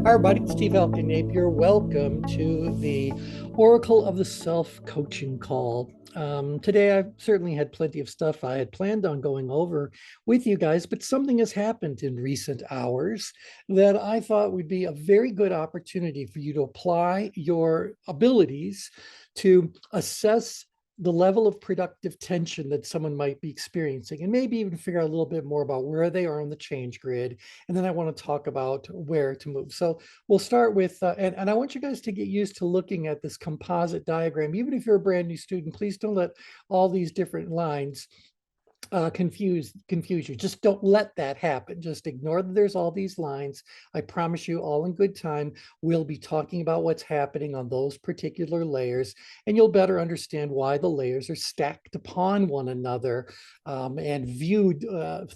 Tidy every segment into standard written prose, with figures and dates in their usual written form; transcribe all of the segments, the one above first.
Hi, everybody. It's T Falcon Napier. Welcome to the Oracle of the Self coaching call. Today, I've certainly had plenty of stuff I had planned on going over with you guys, but something has happened in recent hours that I thought would be a very good opportunity for you to apply your abilities to assess the level of productive tension that someone might be experiencing, and maybe even figure out a little bit more about where they are on the change grid. And then I want to talk about where to move. So we'll start with, and I want you guys to get used to looking at this composite diagram. Even if you're a brand new student, please don't let all these different lines confuse you. Just don't let that happen. Just ignore that there's all these lines. I promise you, all in good time, we'll be talking about what's happening on those particular layers, and you'll better understand why the layers are stacked upon one another and viewed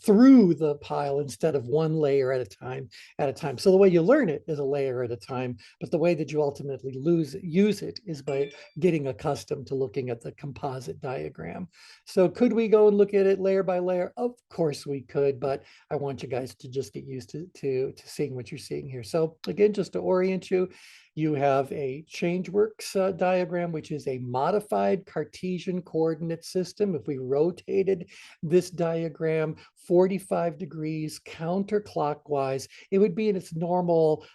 through the pile instead of one layer at a time. So the way you learn it is a layer at a time, but the way that you ultimately use it is by getting accustomed to looking at the composite diagram. So could we go and look at it layer by layer? Of course we could, but I want you guys to just get used to seeing what you're seeing here. So again, just to orient you, you have a ChangeWorks diagram, which is a modified Cartesian coordinate system. If we rotated this diagram 45 degrees counterclockwise, it would be in its normal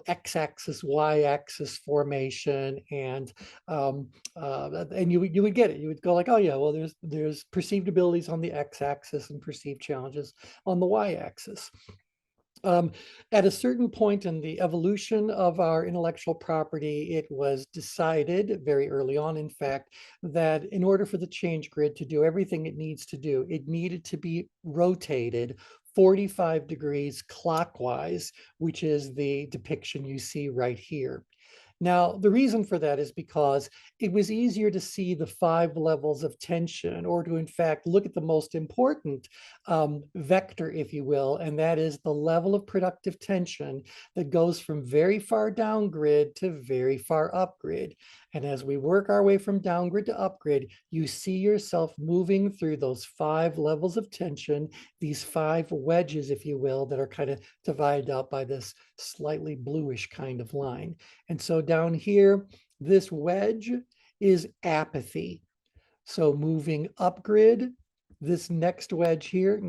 x-axis, y-axis formation, and you would get it. You would go like, oh yeah, well there's perceived abilities on the x-axis and perceived challenges on the y-axis. At a certain point in the evolution of our intellectual property, it was decided very early on, in fact, that in order for the change grid to do everything it needs to do, it needed to be rotated 45 degrees clockwise, which is the depiction you see right here. Now, the reason for that is because it was easier to see the 5 levels of tension, or to, in fact, look at the most important vector, if you will, and that is the level of productive tension that goes from very far down grid to very far up grid. And as we work our way from down grid to up grid, you see yourself moving through those 5 levels of tension, these 5 wedges, if you will, that are kind of divided up by this slightly bluish kind of line. And so down here, this wedge is apathy. So moving up grid, this next wedge here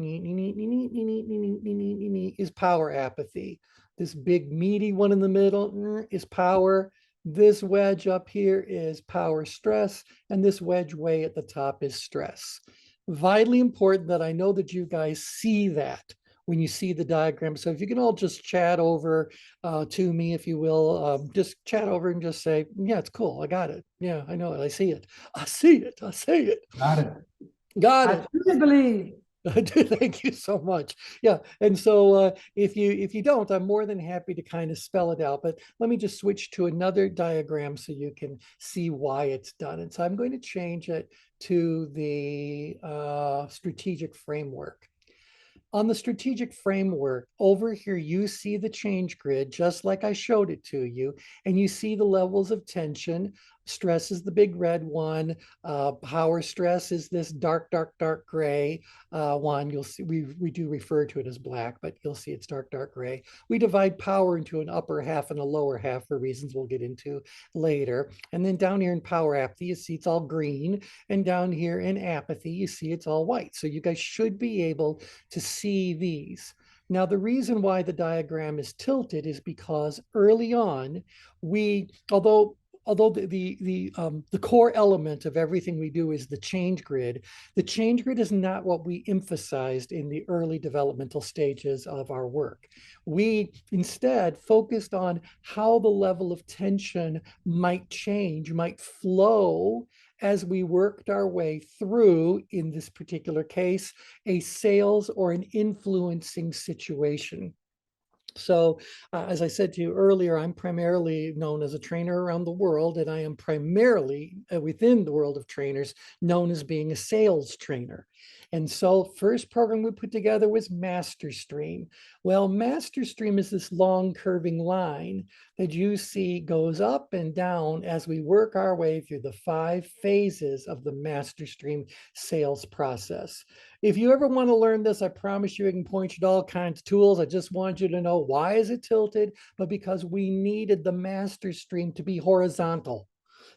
is power apathy. This big meaty one in the middle is power. This wedge up here is power stress, and this wedge way at the top is stress. Vitally important that I know that you guys see that when you see the diagram. So if you can all just chat over to me, if you will, just chat over and just say, yeah, it's cool. I got it. Yeah, I know it. I see it. I see it. I see it. Got it. Got I it. truly believe. Thank you so much. Yeah, and so if you don't, I'm more than happy to kind of spell it out. But let me just switch to another diagram so you can see why it's done. And so I'm going to change it to the strategic framework. On the strategic framework, over here, you see the change grid, just like I showed it to you, and you see the levels of tension. Stress is the big red one. Power stress is this dark, dark, dark gray one. You'll see, we do refer to it as black, but you'll see it's dark, dark gray. We divide power into an upper half and a lower half for reasons we'll get into later. And then down here in power apathy, you see it's all green. And down here in apathy, you see it's all white. So you guys should be able to see these. Now, the reason why the diagram is tilted is because early on, although the core element of everything we do is the change grid, the change grid is not what we emphasized in the early developmental stages of our work. We instead focused on how the level of tension might change, might flow as we worked our way through, in this particular case, a sales or an influencing situation. So, as I said to you earlier, I'm primarily known as a trainer around the world, and I am primarily within the world of trainers known as being a sales trainer. And so first program we put together was master stream. Well, master stream is this long curving line that you see goes up and down as we work our way through the 5 phases of the master stream sales process. If you ever want to learn this, I promise you I can point you to all kinds of tools. I just want you to know, why is it tilted? But because we needed the master stream to be horizontal.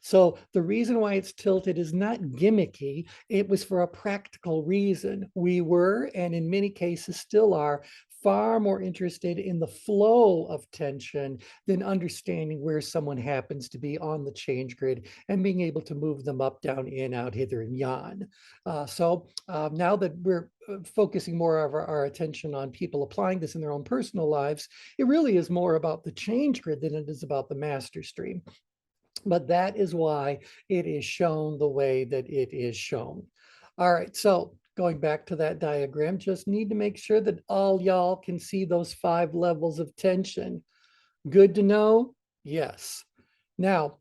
So the reason why it's tilted is not gimmicky. It was for a practical reason. We were, and in many cases still are, far more interested in the flow of tension than understanding where someone happens to be on the change grid and being able to move them up, down, in, out, hither, and yon. Now that we're focusing more of our attention on people applying this in their own personal lives, it really is more about the change grid than it is about the master stream. But that is why it is shown the way that it is shown. All right, so going back to that diagram, just need to make sure that all y'all can see those 5 levels of tension. Good to know? Yes. Now,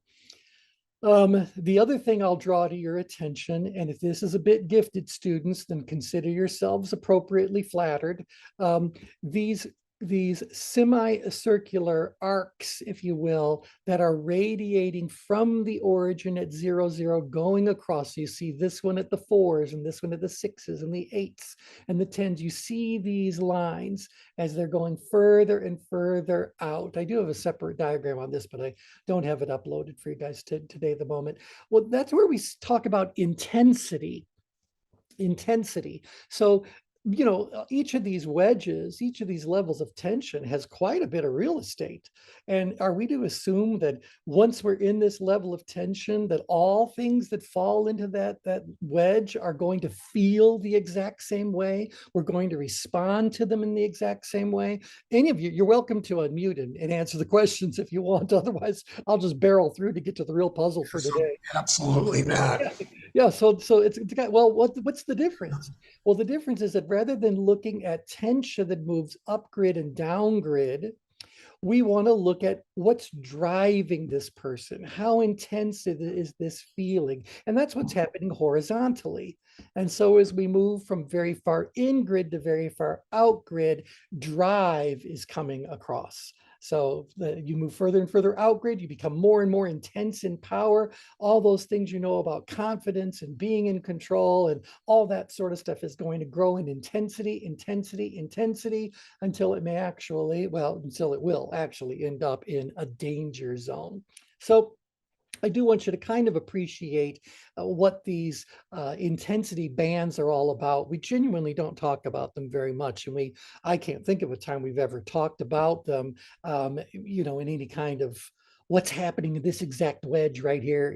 the other thing I'll draw to your attention, and if this is a bit gifted, students, then consider yourselves appropriately flattered. Um, these these semicircular arcs, if you will, that are radiating from the origin at 0, 0, going across. So you see this one at the 4s, and this one at the 6s, and the 8s, and the 10s. You see these lines as they're going further and further out. I do have a separate diagram on this, but I don't have it uploaded for you guys today at the moment. Well, that's where we talk about intensity. So, each of these wedges, each of these levels of tension has quite a bit of real estate. And are we to assume that once we're in this level of tension, that all things that fall into that wedge are going to feel the exact same way? We're going to respond to them in the exact same way? Any of you, you're welcome to unmute and answer the questions if you want. Otherwise, I'll just barrel through to get to the real puzzle for today. Absolutely not. Yeah, so it's got, well, what's the difference? Well, the difference is that rather than looking at tension that moves up grid and down grid, we want to look at what's driving this person. How intense is this feeling? And that's what's happening horizontally. And so as we move from very far in grid to very far out grid, drive is coming across. So you move further and further out grid, you become more and more intense in power. All those things you know about confidence and being in control and all that sort of stuff is going to grow in intensity, until it may actually, well, until it will actually end up in a danger zone. So I do want you to kind of appreciate what these intensity bands are all about. We genuinely don't talk about them very much, and I can't think of a time we've ever talked about them, in any kind of what's happening in this exact wedge right here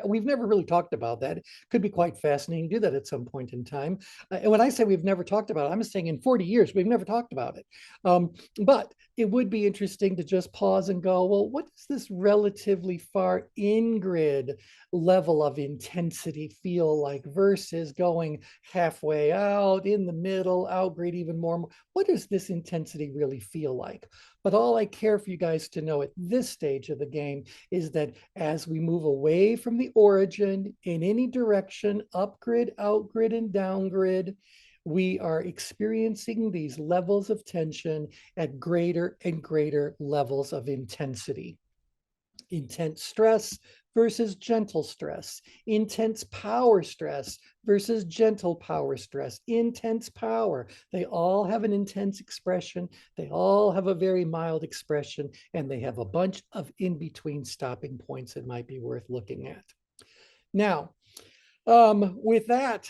we've never really talked about that. It could be quite fascinating to do that at some point in time. And when I say we've never talked about it, I'm saying in 40 years, we've never talked about it. But it would be interesting to just pause and go, well, what does this relatively far in grid level of intensity feel like versus going halfway out, in the middle, out grid even more? What does this intensity really feel like? But all I care for you guys to know at this stage of the game is that as we move away from the origin in any direction, up grid, out grid, and down grid, we are experiencing these levels of tension at greater and greater levels of intensity. Intense stress versus gentle stress, intense power stress versus gentle power stress, intense power. They all have an intense expression. They all have a very mild expression, and they have a bunch of in-between stopping points that might be worth looking at. Now, with that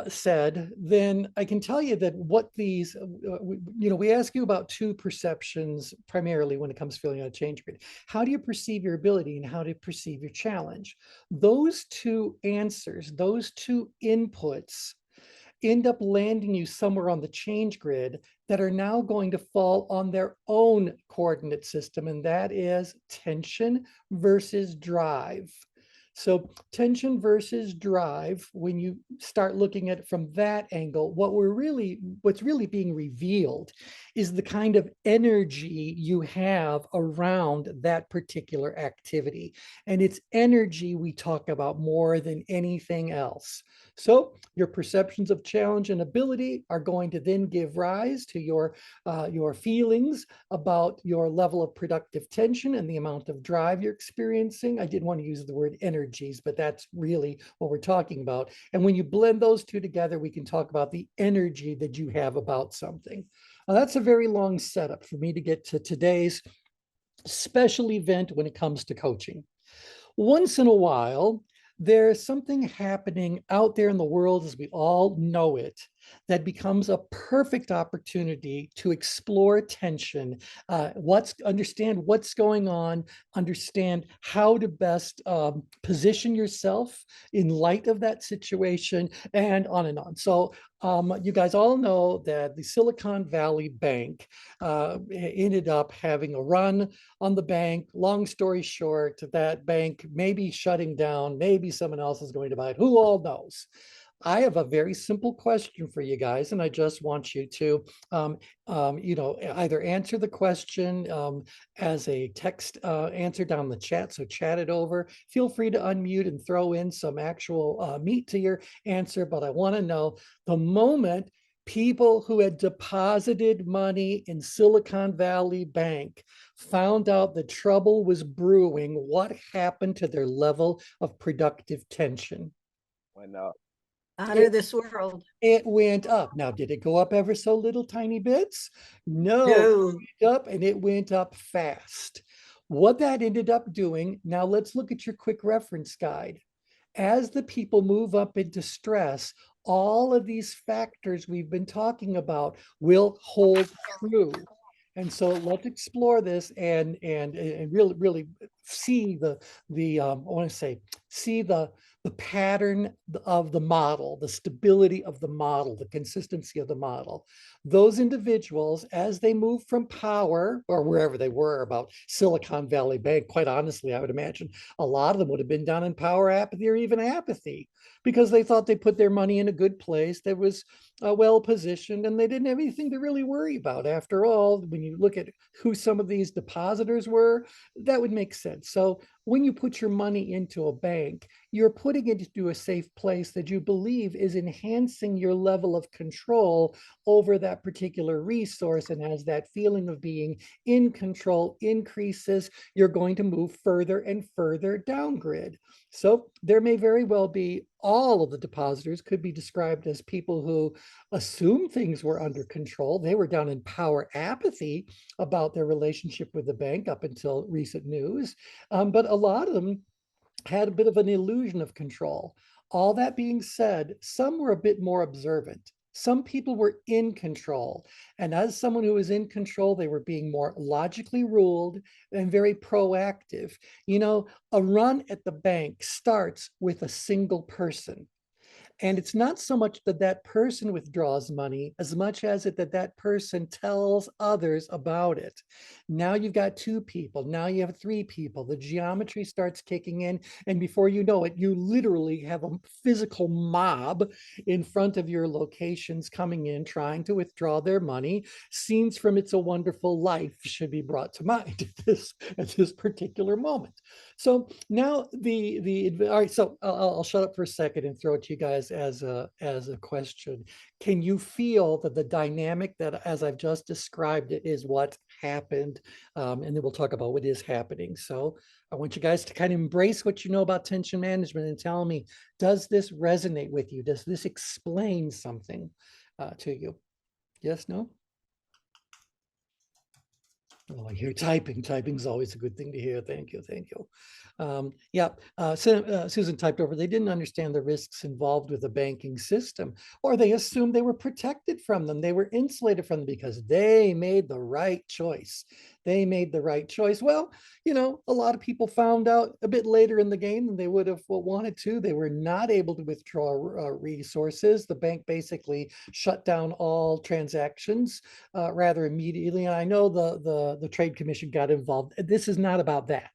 said, then I can tell you that what these, we ask you about 2 perceptions primarily when it comes to filling out a change grid. How do you perceive your ability and how do you perceive your challenge? Those 2 answers, those 2 inputs end up landing you somewhere on the change grid that are now going to fall on their own coordinate system, and that is tension versus drive. So tension versus drive, when you start looking at it from that angle, what's really being revealed is the kind of energy you have around that particular activity. And it's energy we talk about more than anything else. So your perceptions of challenge and ability are going to then give rise to your feelings about your level of productive tension and the amount of drive you're experiencing. I didn't want to use the word energies, but that's really what we're talking about. And when you blend those two together, we can talk about the energy that you have about something. Now, that's a very long setup for me to get to today's special event when it comes to coaching. Once in a while, there's something happening out there in the world as we all know it that becomes a perfect opportunity to explore tension, understand what's going on, understand how to best position yourself in light of that situation, and on and on. So you guys all know that the Silicon Valley Bank ended up having a run on the bank. Long story short, that bank may be shutting down, maybe someone else is going to buy it. Who all knows? I have a very simple question for you guys, and I just want you to, either answer the question as a text answer down the chat. So chat it over. Feel free to unmute and throw in some actual meat to your answer. But I want to know the moment people who had deposited money in Silicon Valley Bank found out the trouble was brewing, what happened to their level of productive tension? Went up. Out of this world. It went up. Now, did it go up ever so little tiny bits? No, No. it went up, and it went up fast. What that ended up doing, now let's look at your quick reference guide. As the people move up into stress, all of these factors we've been talking about will hold true. And so let's explore this and really see I want to say see the pattern of the model, the stability of the model, the consistency of the model. Those individuals, as they move from power or wherever they were about Silicon Valley Bank, quite honestly, I would imagine a lot of them would have been down in power, apathy, or even apathy because they thought they put their money in a good place that was well positioned and they didn't have anything to really worry about. After all, when you look at who some of these depositors were, that would make sense. So when you put your money into a bank, you're putting it into a safe place that you believe is enhancing your level of control over that particular resource. And as that feeling of being in control increases, you're going to move further and further down grid. So there may very well be all of the depositors could be described as people who assumed things were under control. They were down in power apathy about their relationship with the bank up until recent news. But a lot of them had a bit of an illusion of control. All that being said, some were a bit more observant. Some people were in control. And as someone who was in control, they were being more logically ruled and very proactive. You know, a run at the bank starts with a single person. And it's not so much that that person withdraws money as much as it that that person tells others about it. Now you've got two people. Now you have three people. The geometry starts kicking in. And before you know it, you literally have a physical mob in front of your locations coming in, trying to withdraw their money. Scenes from It's a Wonderful Life should be brought to mind at this particular moment. So now all right, so I'll shut up for a second and throw it to you guys as a question. Can you feel that the dynamic that as I've just described it is what happened? And then we'll talk about what is happening. So I want you guys to kind of embrace what you know about tension management and tell me, does this resonate with you? Does this explain something to you? Yes, no? Oh, I hear typing. Typing is always a good thing to hear. Thank you. Thank you. Yeah, Susan typed over, they didn't understand the risks involved with the banking system, or they assumed they were protected from them. They were insulated from them because they made the right choice. They made the right choice. Well, you know, a lot of people found out a bit later in the game than they would have wanted to. They were not able to withdraw resources. The bank basically shut down all transactions rather immediately. And I know the Trade Commission got involved. This is not about that.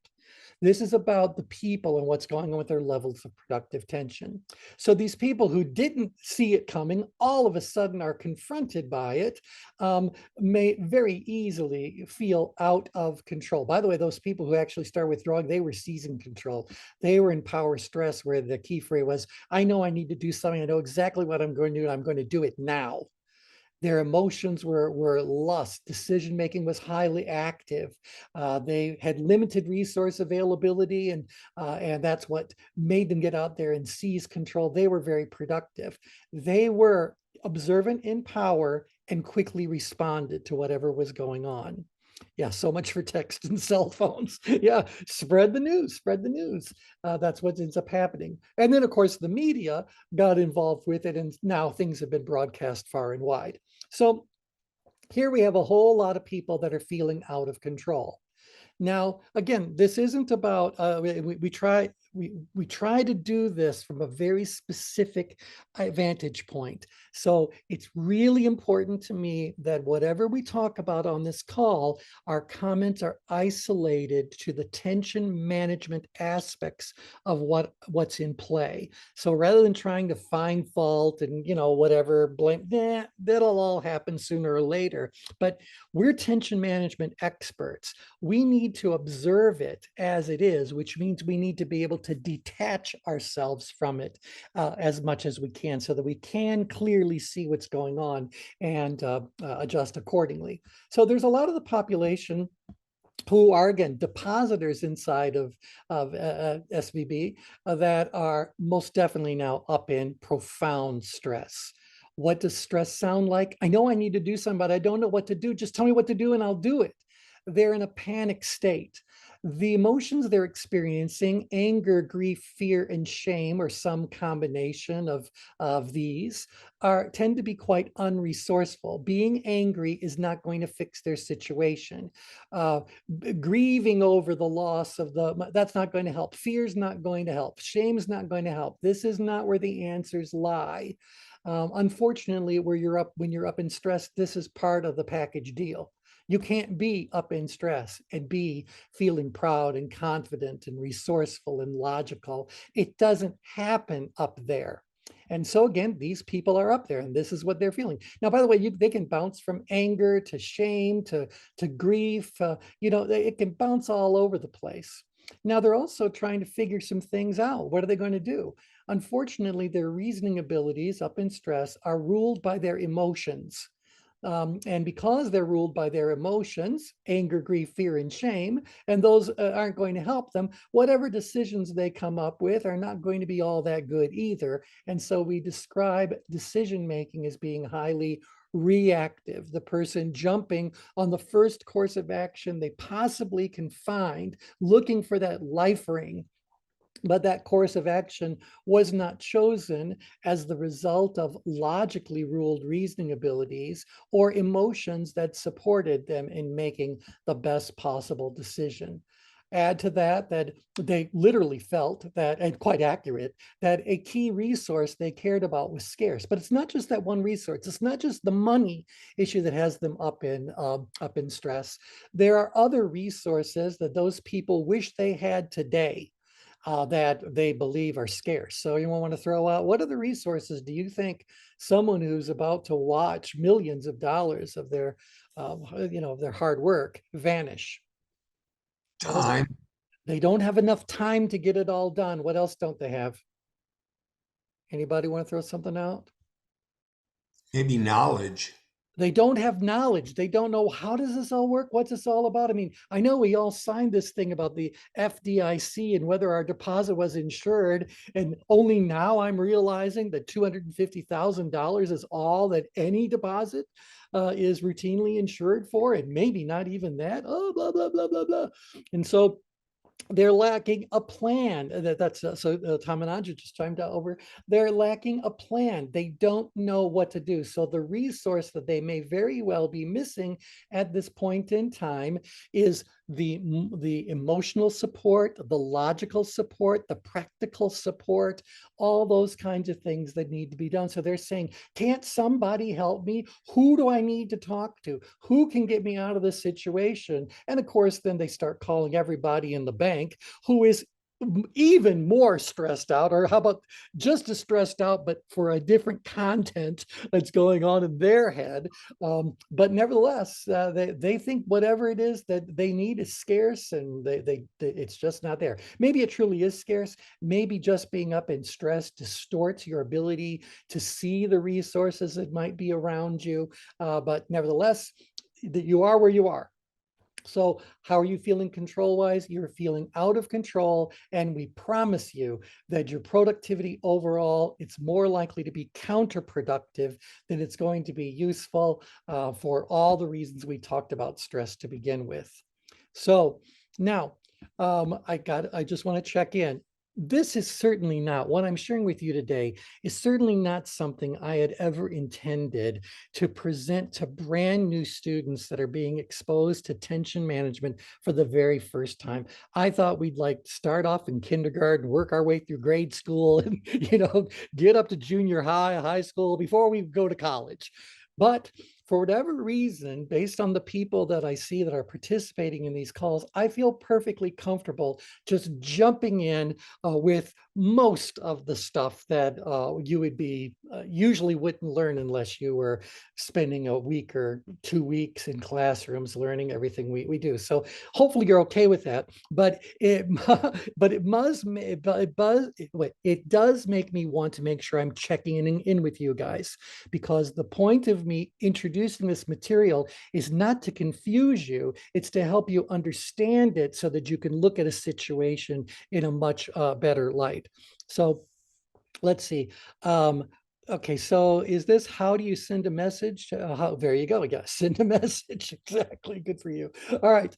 This is about the people and what's going on with their levels of productive tension. So these people who didn't see it coming, all of a sudden are confronted by it, may very easily feel out of control. By the way, those people who actually start withdrawing, they were seizing control. They were in power stress, where the key phrase was, I know I need to do something. I know exactly what I'm going to do, and I'm going to do it now. Their emotions were lust. Decision making was highly active. They had limited resource availability, and that's what made them get out there and seize control. They were very productive. They were observant in power and quickly responded to whatever was going on. Yeah, so much for text and cell phones. Yeah, spread the news, spread the news. That's what ends up happening. And then, of course, the media got involved with it, and now things have been broadcast far and wide. So here we have a whole lot of people that are feeling out of control. Now, again, this isn't about, we try to do this from a very specific vantage point. So it's really important to me that whatever we talk about on this call, our comments are isolated to the tension management aspects of what's in play. So rather than trying to find fault and, whatever, blame, that'll all happen sooner or later. But we're tension management experts. We need to observe it as it is, which means we need to be able to detach ourselves from it as much as we can, so that we can clearly see what's going on and adjust accordingly. So there's a lot of the population who are, again, depositors inside of SVB that are most definitely now up in profound stress. What does stress sound like? I know I need to do something, but I don't know what to do. Just tell me what to do and I'll do it. They're in a panic state. The emotions they're experiencing, anger, grief, fear, and shame, or some combination of these, tend to be quite unresourceful. Being angry is not going to fix their situation. Grieving over the loss of that's not going to help. Fear's not going to help. Shame's not going to help. This is not where the answers lie. Unfortunately, when you're up in stress, this is part of the package deal. You can't be up in stress and be feeling proud and confident and resourceful and logical. It doesn't happen up there. And so again, these people are up there and this is what they're feeling. Now, by the way, they can bounce from anger to shame to grief. It can bounce all over the place. Now, they're also trying to figure some things out. What are they going to do? Unfortunately, their reasoning abilities up in stress are ruled by their emotions. And because they're ruled by their emotions, anger, grief, fear, and shame, and those aren't going to help them, whatever decisions they come up with are not going to be all that good either. And so we describe decision making as being highly reactive, the person jumping on the first course of action they possibly can find, looking for that life ring. But that course of action was not chosen as the result of logically ruled reasoning abilities or emotions that supported them in making the best possible decision. Add to that they literally felt that, and quite accurate, that a key resource they cared about was scarce. But it's not just that one resource. It's not just the money issue that has them up in stress. There are other resources that those people wish they had today that they believe are scarce. So you want to throw out, what other resources do you think someone who's about to watch millions of dollars of their, their hard work vanish? Time. They don't have enough time to get it all done. What else don't they have? Anybody want to throw something out? Maybe knowledge. They don't have knowledge. They don't know, how does this all work? What's this all about? I mean, I know we all signed this thing about the FDIC and whether our deposit was insured. And only now I'm realizing that $250,000 is all that any deposit is routinely insured for. And maybe not even that. Oh, blah, blah, blah, blah, blah. And so they're lacking a plan. That's so Tom and Anja just chimed out over. They're lacking a plan. They don't know what to do. So the resource that they may very well be missing at this point in time is the emotional support, the logical support, the practical support, all those kinds of things that need to be done. So they're saying, can't somebody help me? Who do I need to talk to? Who can get me out of this situation? And of course, then they start calling everybody in the bank bank who is even more stressed out, or how about just as stressed out, but for a different content that's going on in their head. But nevertheless, they think whatever it is that they need is scarce, and it's just not there. Maybe it truly is scarce. Maybe just being up in stress distorts your ability to see the resources that might be around you. But nevertheless, that you are where you are. So how are you feeling control-wise? You're feeling out of control, and we promise you that your productivity overall, it's more likely to be counterproductive than it's going to be useful for all the reasons we talked about stress to begin with. So now I just want to check in. This is certainly not, what I'm sharing with you today is certainly not something I had ever intended to present to brand new students that are being exposed to tension management for the very first time. I thought we'd like start off in kindergarten, work our way through grade school, and get up to junior high school before we go to college. But for whatever reason, based on the people that I see that are participating in these calls, I feel perfectly comfortable just jumping in with most of the stuff that you would be usually wouldn't learn unless you were spending a week or 2 weeks in classrooms learning everything we do. So hopefully you're okay with that. But it does make me want to make sure I'm checking in with you guys, because the point of me introducing this material is not to confuse you, it's to help you understand it so that you can look at a situation in a much better light. So let's see. Okay, so is this how do you send a message? There you go. Yeah, send a message. Exactly. Good for you. All right.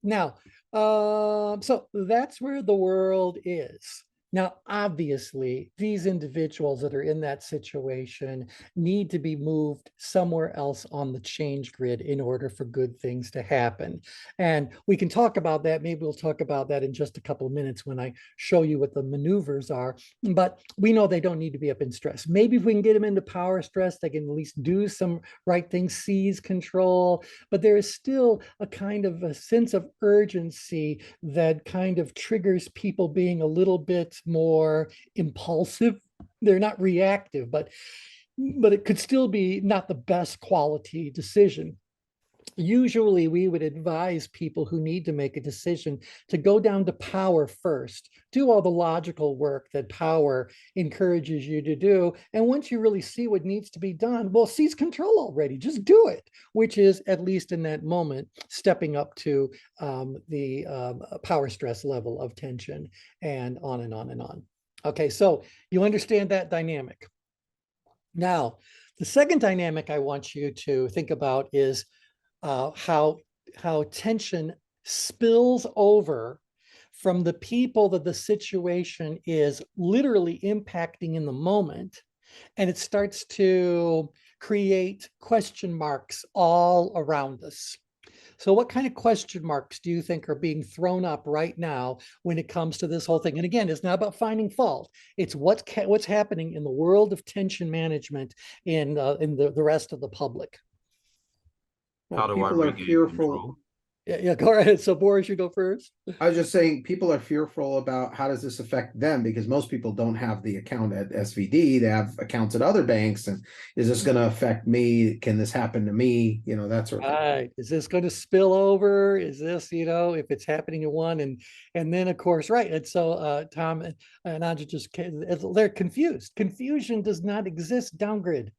Now, so that's where the world is. Now, obviously, these individuals that are in that situation need to be moved somewhere else on the change grid in order for good things to happen. And we can talk about that. Maybe we'll talk about that in just a couple of minutes when I show you what the maneuvers are. But we know they don't need to be up in stress. Maybe if we can get them into power stress, they can at least do some right things, seize control. But there is still a kind of a sense of urgency that kind of triggers people being a little bit more impulsive. They're not reactive, but it could still be not the best quality decision. Usually we would advise people who need to make a decision to go down to power first, do all the logical work that power encourages you to do. And once you really see what needs to be done, well, seize control already, just do it, which is, at least in that moment, stepping up to the power stress level of tension, and on and on and on. Okay, so you understand that dynamic. Now, the second dynamic I want you to think about is how tension spills over from the people that the situation is literally impacting in the moment, and it starts to create question marks all around us. So what kind of question marks do you think are being thrown up right now when it comes to this whole thing? And again, it's not about finding fault. It's what's happening in the world of tension management in the rest of the public. Well, How do I people are regain fearful. control? Yeah, go ahead. So Boris, you go first. I was just saying people are fearful about how does this affect them, because most people don't have the account at SVD. They have accounts at other banks. And is this going to affect me? Can this happen to me? That sort of thing. Right. Is this going to spill over? Is this, if it's happening to one, and then of course, right. And so Tom and Anja they're confused. Confusion does not exist downgrid.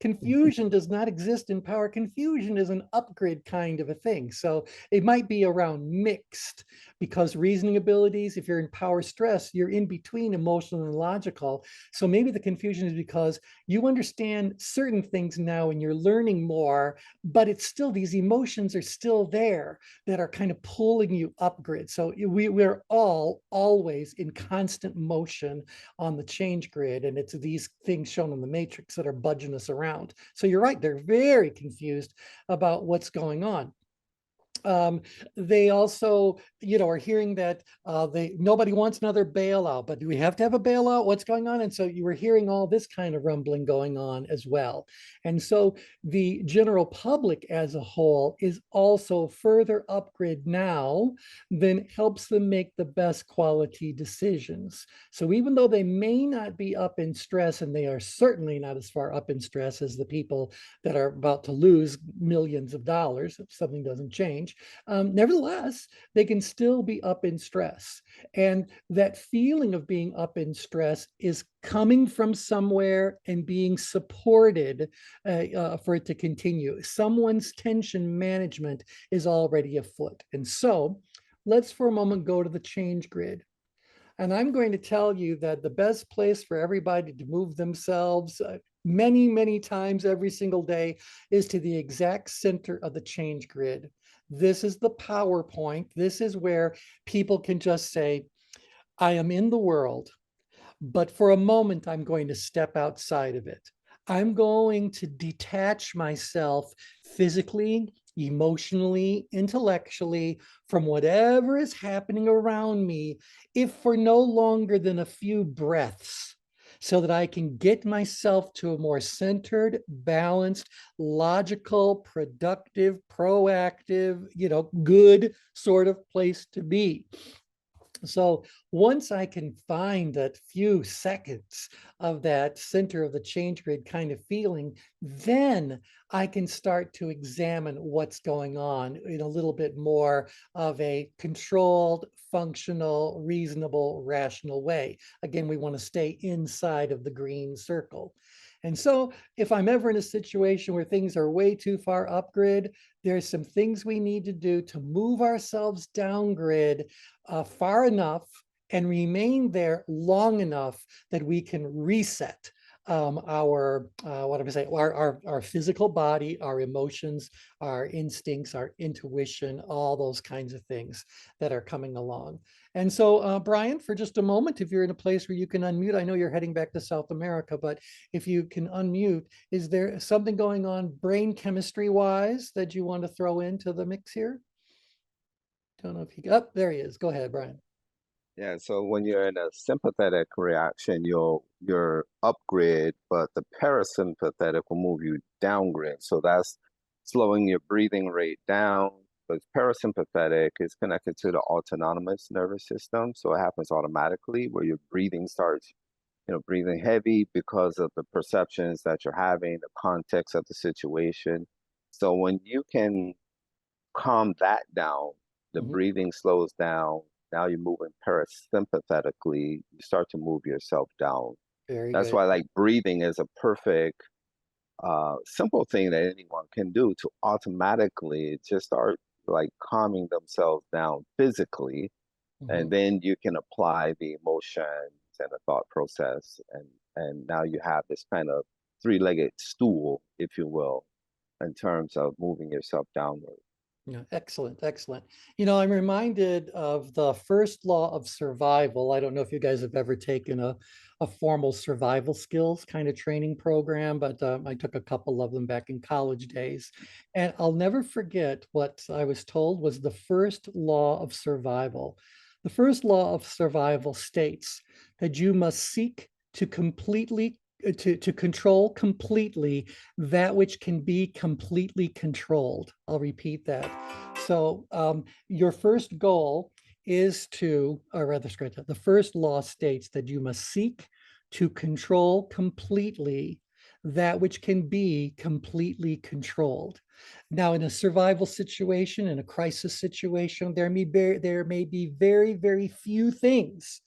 Confusion does not exist in power. Confusion is an upgrade kind of a thing. So it might be around mixed, because reasoning abilities, if you're in power stress, you're in between emotional and logical. So maybe the confusion is because you understand certain things now and you're learning more, but it's still, these emotions are still there that are kind of pulling you upgrid. So we're all always in constant motion on the change grid. And it's these things shown in the matrix that are budging us around. So you're right, they're very confused about what's going on. They also, are hearing that nobody wants another bailout, but do we have to have a bailout? What's going on? And so you were hearing all this kind of rumbling going on as well. And so the general public as a whole is also further upgrade now than helps them make the best quality decisions. So even though they may not be up in stress, and they are certainly not as far up in stress as the people that are about to lose millions of dollars if something doesn't change, nevertheless, they can still be up in stress. And that feeling of being up in stress is coming from somewhere and being supported for it to continue. Someone's tension management is already afoot. And so let's for a moment go to the change grid. And I'm going to tell you that the best place for everybody to move themselves many, many times every single day is to the exact center of the change grid. This is the PowerPoint. This is where people can just say, I am in the world, but for a moment, I'm going to step outside of it. I'm going to detach myself physically, emotionally, intellectually from whatever is happening around me, if for no longer than a few breaths, so that I can get myself to a more centered, balanced, logical, productive, proactive, good sort of place to be. So once I can find that few seconds of that center of the change grid kind of feeling, then I can start to examine what's going on in a little bit more of a controlled, functional, reasonable, rational way. Again, we want to stay inside of the green circle. And so if I'm ever in a situation where things are way too far up grid, there's some things we need to do to move ourselves down grid far enough and remain there long enough that we can reset our our physical body, our emotions, our instincts, our intuition, all those kinds of things that are coming along. And so, Brian, for just a moment, if you're in a place where you can unmute, I know you're heading back to South America, but if you can unmute, is there something going on brain chemistry wise that you want to throw into the mix here? Don't know if he, oh, there he is. Go ahead, Brian. Yeah, so when you're in a sympathetic reaction, you're upgrade, but the parasympathetic will move you downgrade. So that's slowing your breathing rate down. But parasympathetic is connected to the autonomous nervous system, so it happens automatically where your breathing starts, breathing heavy because of the perceptions that you're having, the context of the situation. So when you can calm that down, the breathing slows down. Now you're moving parasympathetically. You start to move yourself down. Very That's good. why like breathing is a perfect, simple thing that anyone can do to automatically just start like calming themselves down physically. And then you can apply the emotions and the thought process. And now you have this kind of three-legged stool, if you will, in terms of moving yourself downward. Yeah, excellent, excellent. I'm reminded of the first law of survival. I don't know if you guys have ever taken a formal survival skills kind of training program, but I took a couple of them back in college days. And I'll never forget what I was told was the first law of survival. The first law of survival states that you must seek to completely to control completely that which can be completely controlled. I'll repeat that. So your first goal is to, or rather, the first law states that you must seek to control completely that which can be completely controlled. Now, in a survival situation, in a crisis situation, there may be very, very few things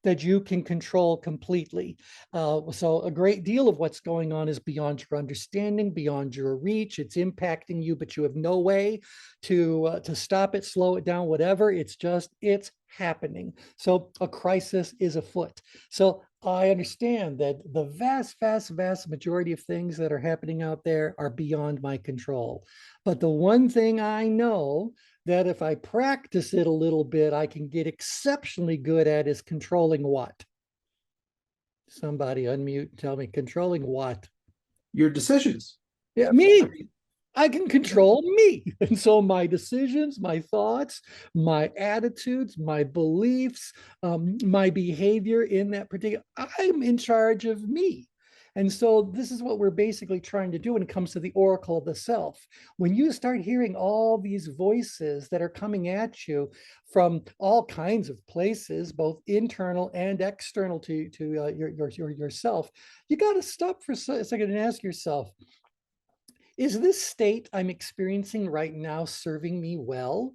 that you can control completely. So a great deal of what's going on is beyond your understanding, beyond your reach. It's impacting you, but you have no way to stop it, slow it down, whatever. It's happening. So a crisis is afoot. So I understand that the vast, vast, vast majority of things that are happening out there are beyond my control. But the one thing I know that if I practice it a little bit, I can get exceptionally good at is controlling what? Somebody unmute and tell me, controlling what? Your decisions. Yeah, me. I can control me. And so my decisions, my thoughts, my attitudes, my beliefs, my behavior in that particular, I'm in charge of me. And so this is what we're basically trying to do when it comes to the oracle of the self. When you start hearing all these voices that are coming at you from all kinds of places, both internal and external to yourself, you got to stop for a second and ask yourself, is this state I'm experiencing right now serving me well?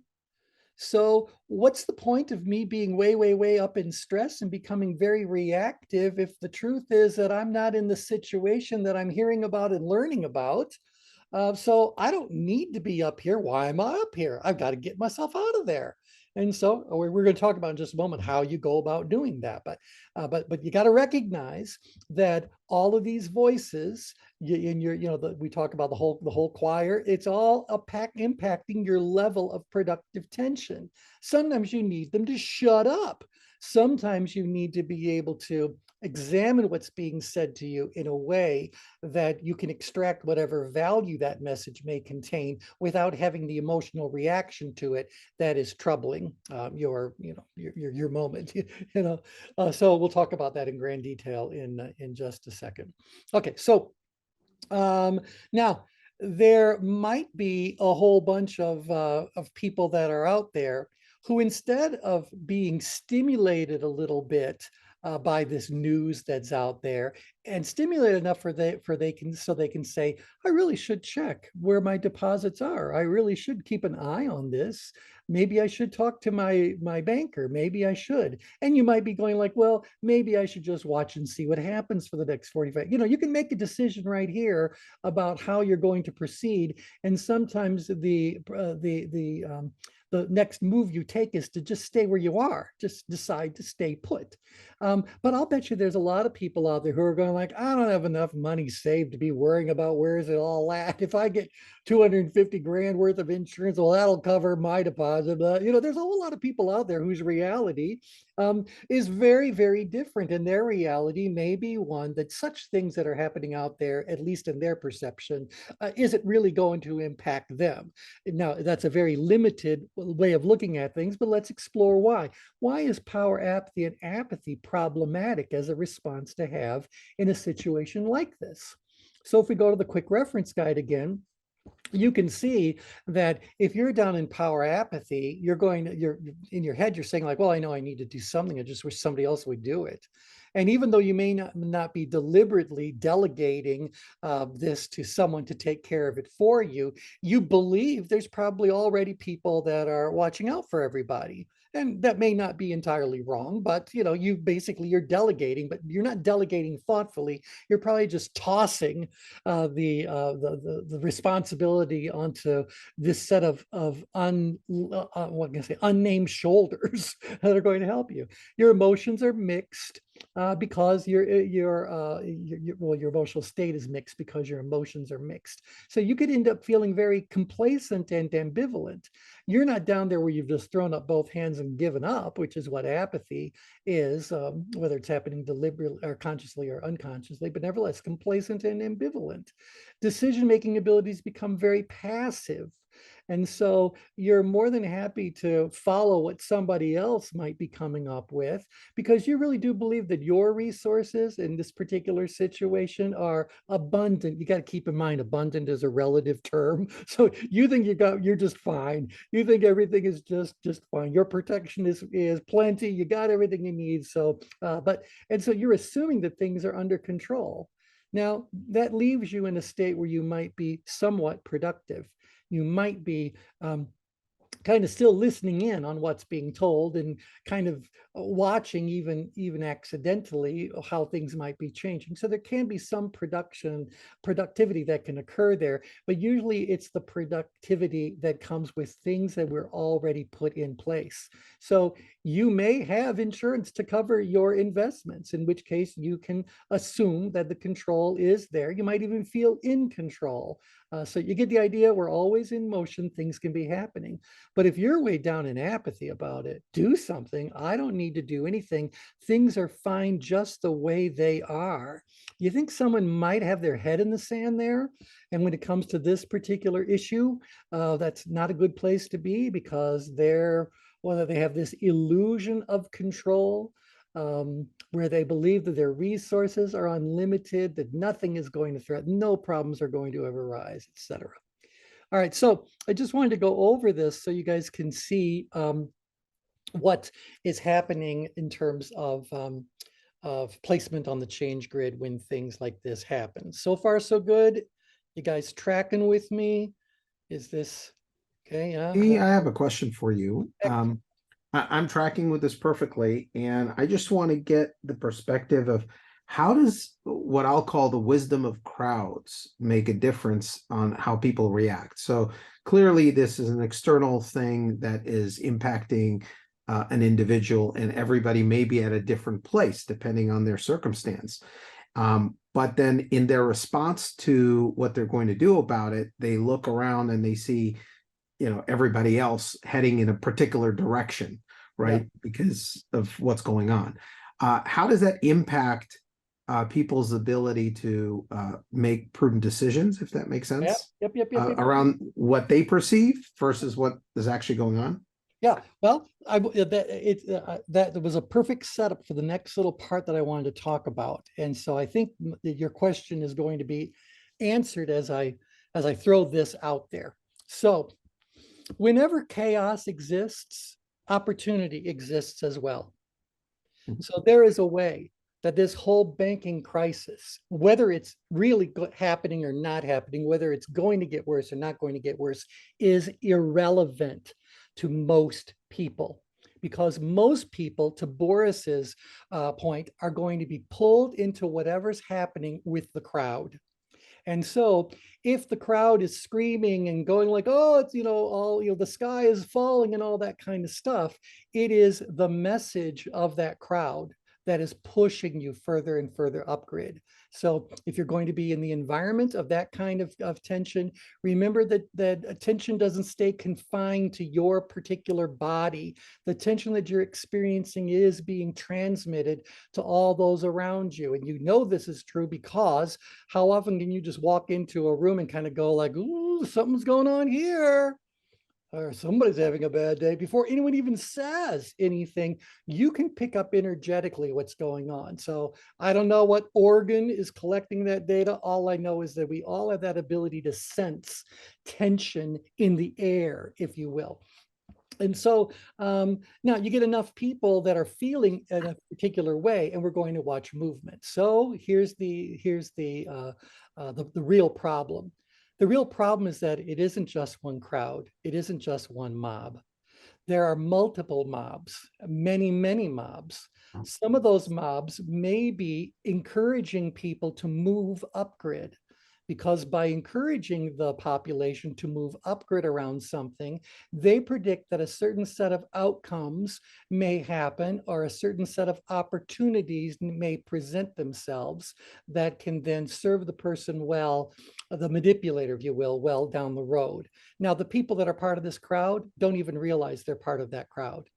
So, what's the point of me being way, way, way up in stress and becoming very reactive if the truth is that I'm not in the situation that I'm hearing about and learning about? So, I don't need to be up here. Why am I up here? I've got to get myself out of there. And so we're going to talk about in just a moment how you go about doing that. But you got to recognize that all of these voices in your, we talk about the whole choir. It's all impacting your level of productive tension. Sometimes you need them to shut up. Sometimes you need to be able to examine what's being said to you in a way that you can extract whatever value that message may contain without having the emotional reaction to it that is troubling your moment. So we'll talk about that in grand detail in just a second. Okay, so now, there might be a whole bunch of people that are out there who, instead of being stimulated a little bit by this news that's out there, and stimulated enough so they can say, I really should check where my deposits are. I really should keep an eye on this. Maybe I should talk to my banker. Maybe I should. And you might be going like, well, maybe I should just watch and see what happens for the next 45. You can make a decision right here about how you're going to proceed. And sometimes the next move you take is to just stay where you are, just decide to stay put. But I'll bet you there's a lot of people out there who are going like, I don't have enough money saved to be worrying about where is it all at. If I get 250 grand worth of insurance, well, that'll cover my deposit. There's a whole lot of people out there whose reality is very, very different. And their reality may be one that such things that are happening out there, at least in their perception, isn't really going to impact them. Now, that's a very limited way of looking at things, but let's explore why. Why is power apathy and apathy problematic as a response to have in a situation like this? So if we go to the quick reference guide again, you can see that if you're down in power apathy, you're in your head, you're saying like, well, I know I need to do something. I just wish somebody else would do it. And even though you may not be deliberately delegating this to someone to take care of it for you, you believe there's probably already people that are watching out for everybody. And that may not be entirely wrong, but you're delegating, but you're not delegating thoughtfully. You're probably just tossing the responsibility onto this set of what can I say, unnamed shoulders that are going to help you. Your emotions are mixed because your emotional state is mixed because your emotions are mixed. So you could end up feeling very complacent and ambivalent. You're not down there where you've just thrown up both hands and given up, which is what apathy is, whether it's happening deliberately or consciously or unconsciously, but nevertheless, complacent and ambivalent. Decision-making abilities become very passive. And so you're more than happy to follow what somebody else might be coming up with, because you really do believe that your resources in this particular situation are abundant. You got to keep in mind, abundant is a relative term. So you think you're just fine. You think everything is just fine. Your protection is plenty. You got everything you need. So, and so you're assuming that things are under control. Now, that leaves you in a state where you might be somewhat productive. You might be kind of still listening in on what's being told and kind of watching even accidentally how things might be changing. So there can be some productivity that can occur there, but usually it's the productivity that comes with things that were already put in place. So you may have insurance to cover your investments, in which case you can assume that the control is there. You might even feel in control So you get the idea. We're always in motion. Things can be happening. But if you're way down in apathy about it, do something. I don't need to do anything. Things are fine just the way they are. You think someone might have their head in the sand there? And when it comes to this particular issue, that's not a good place to be, because whether they have this illusion of control, where they believe that their resources are unlimited, that nothing is going to threaten, no problems are going to ever rise, etc. All right, so I just wanted to go over this so you guys can see what is happening in terms of placement on the change grid when things like this happen. So far, so good. You guys tracking with me? Is this okay? Yeah. Hey, I have a question for you. I'm tracking with this perfectly, and I just want to get the perspective of how does what I'll call the wisdom of crowds make a difference on how people react? So clearly, this is an external thing that is impacting an individual, and everybody may be at a different place depending on their circumstance. But then in their response to what they're going to do about it, they look around and they see, everybody else heading in a particular direction, right? Yeah. Because of what's going on. How does that impact people's ability to make prudent decisions, if that makes sense? Yep. Around what they perceive versus what is actually going on? Yeah, well, that was a perfect setup for the next little part that I wanted to talk about. And so I think that your question is going to be answered as I throw this out there. So whenever chaos exists, opportunity exists as well. So there is a way that this whole banking crisis, whether it's really happening or not happening, whether it's going to get worse or not going to get worse, is irrelevant to most people, because most people, to Boris's point, are going to be pulled into whatever's happening with the crowd. And so if the crowd is screaming and going like, oh, it's, the sky is falling and all that kind of stuff, it is the message of that crowd that is pushing you further and further upgrid. So if you're going to be in the environment of that kind of tension, remember that attention doesn't stay confined to your particular body. The tension that you're experiencing is being transmitted to all those around you. And this is true because how often can you just walk into a room and kind of go like, ooh, something's going on here, or somebody's having a bad day, before anyone even says anything? You can pick up energetically what's going on. So I don't know what organ is collecting that data. All I know is that we all have that ability to sense tension in the air, if you will. And so now you get enough people that are feeling in a particular way, and we're going to watch movement. So here's the real problem. The real problem is that it isn't just one crowd. It isn't just one mob. There are multiple mobs, many, many mobs. Some of those mobs may be encouraging people to move upgrid, because by encouraging the population to move upgrid around something, they predict that a certain set of outcomes may happen, or a certain set of opportunities may present themselves that can then serve the person well, the manipulator, if you will, well down the road. Now, the people that are part of this crowd don't even realize they're part of that crowd.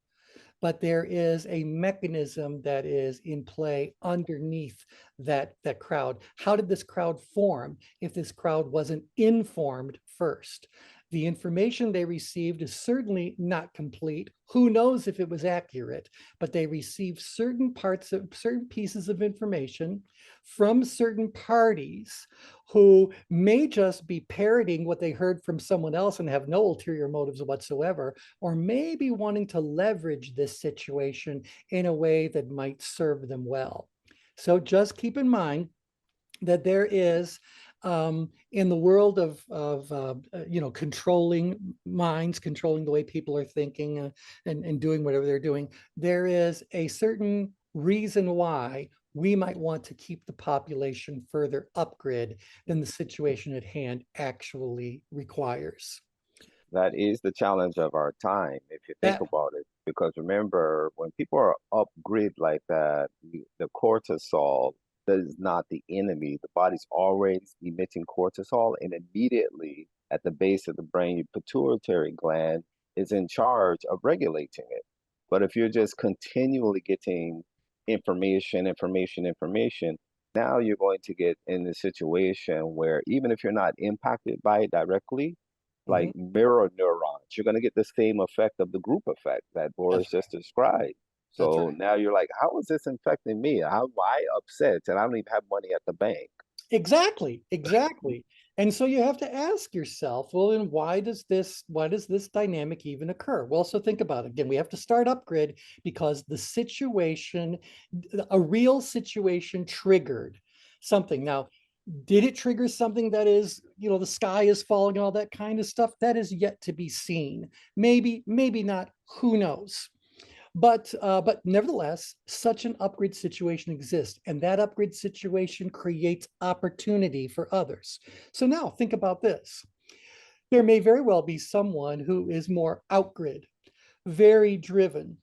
But there is a mechanism that is in play underneath that crowd. How did this crowd form if this crowd wasn't informed first? The information they received is certainly not complete. Who knows if it was accurate, but they received certain pieces of information from certain parties who may just be parroting what they heard from someone else and have no ulterior motives whatsoever, or maybe wanting to leverage this situation in a way that might serve them well. So just keep in mind that there is, in the world of controlling minds, controlling the way people are thinking, and doing whatever they're doing, there is a certain reason why we might want to keep the population further upgrid than the situation at hand actually requires. That is the challenge of our time, if you think about it. Because remember, when people are upgrid like that, the cortisol is not the enemy. The body's always emitting cortisol, and immediately at the base of the brain, your pituitary gland is in charge of regulating it. But if you're just continually getting information, now you're going to get in a situation where even if you're not impacted by it directly, like mirror neurons, you're going to get the same effect of the group effect that Boris just described. That's So right. now you're like, how is this infecting me? How am I upset? And I don't even have money at the bank. Exactly, exactly. And so you have to ask yourself, well, then why does this dynamic even occur? Well, so think about it. Again, we have to start upgrid because the situation, a real situation triggered something. Now, did it trigger something that is, the sky is falling, all that kind of stuff? That is yet to be seen. Maybe, maybe not, who knows? But nevertheless, such an upgrade situation exists, and that upgrade situation creates opportunity for others. So now think about this. There may very well be someone who is more outgrid, very driven.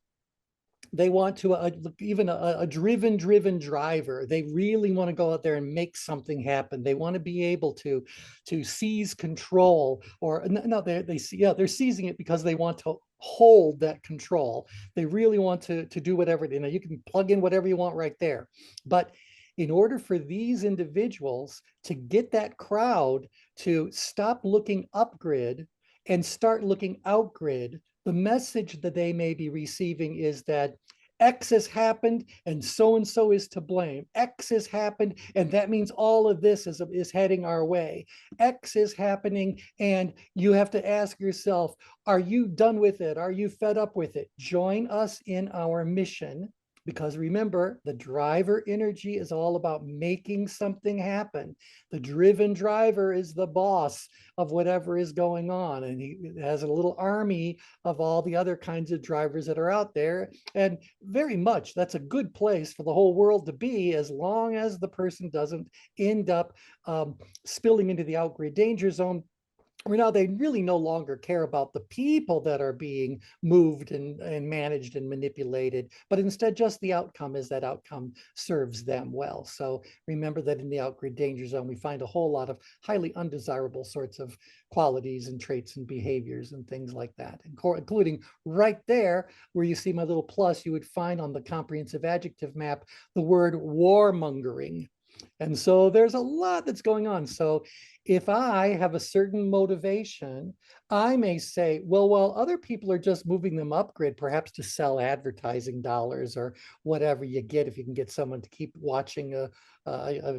They want to even a driven driver. They really want to go out there and make something happen. They want to be able to seize control, or no, they're seizing it because they want to hold that control. They really want to do whatever, you can plug in whatever you want right there. But in order for these individuals to get that crowd to stop looking upgrid and start looking outgrid, the message that they may be receiving is that X has happened and so is to blame. X has happened and that means all of this is heading our way. X is happening and you have to ask yourself, are you done with it? Are you fed up with it? Join us in our mission. Because remember, the driver energy is all about making something happen. The driven driver is the boss of whatever is going on. And he has a little army of all the other kinds of drivers that are out there. And very much that's a good place for the whole world to be, as long as the person doesn't end up spilling into the outgrid danger zone, where now they really no longer care about the people that are being moved and managed and manipulated, but instead just the outcome, as that outcome serves them well. So remember that in the outgrid danger zone, we find a whole lot of highly undesirable sorts of qualities and traits and behaviors and things like that, including right there where you see my little plus, you would find on the comprehensive adjective map the word warmongering. And so there's a lot that's going on. So if I have a certain motivation, I may say, well, while other people are just moving them upgrid, perhaps to sell advertising dollars or whatever you get, if you can get someone to keep watching a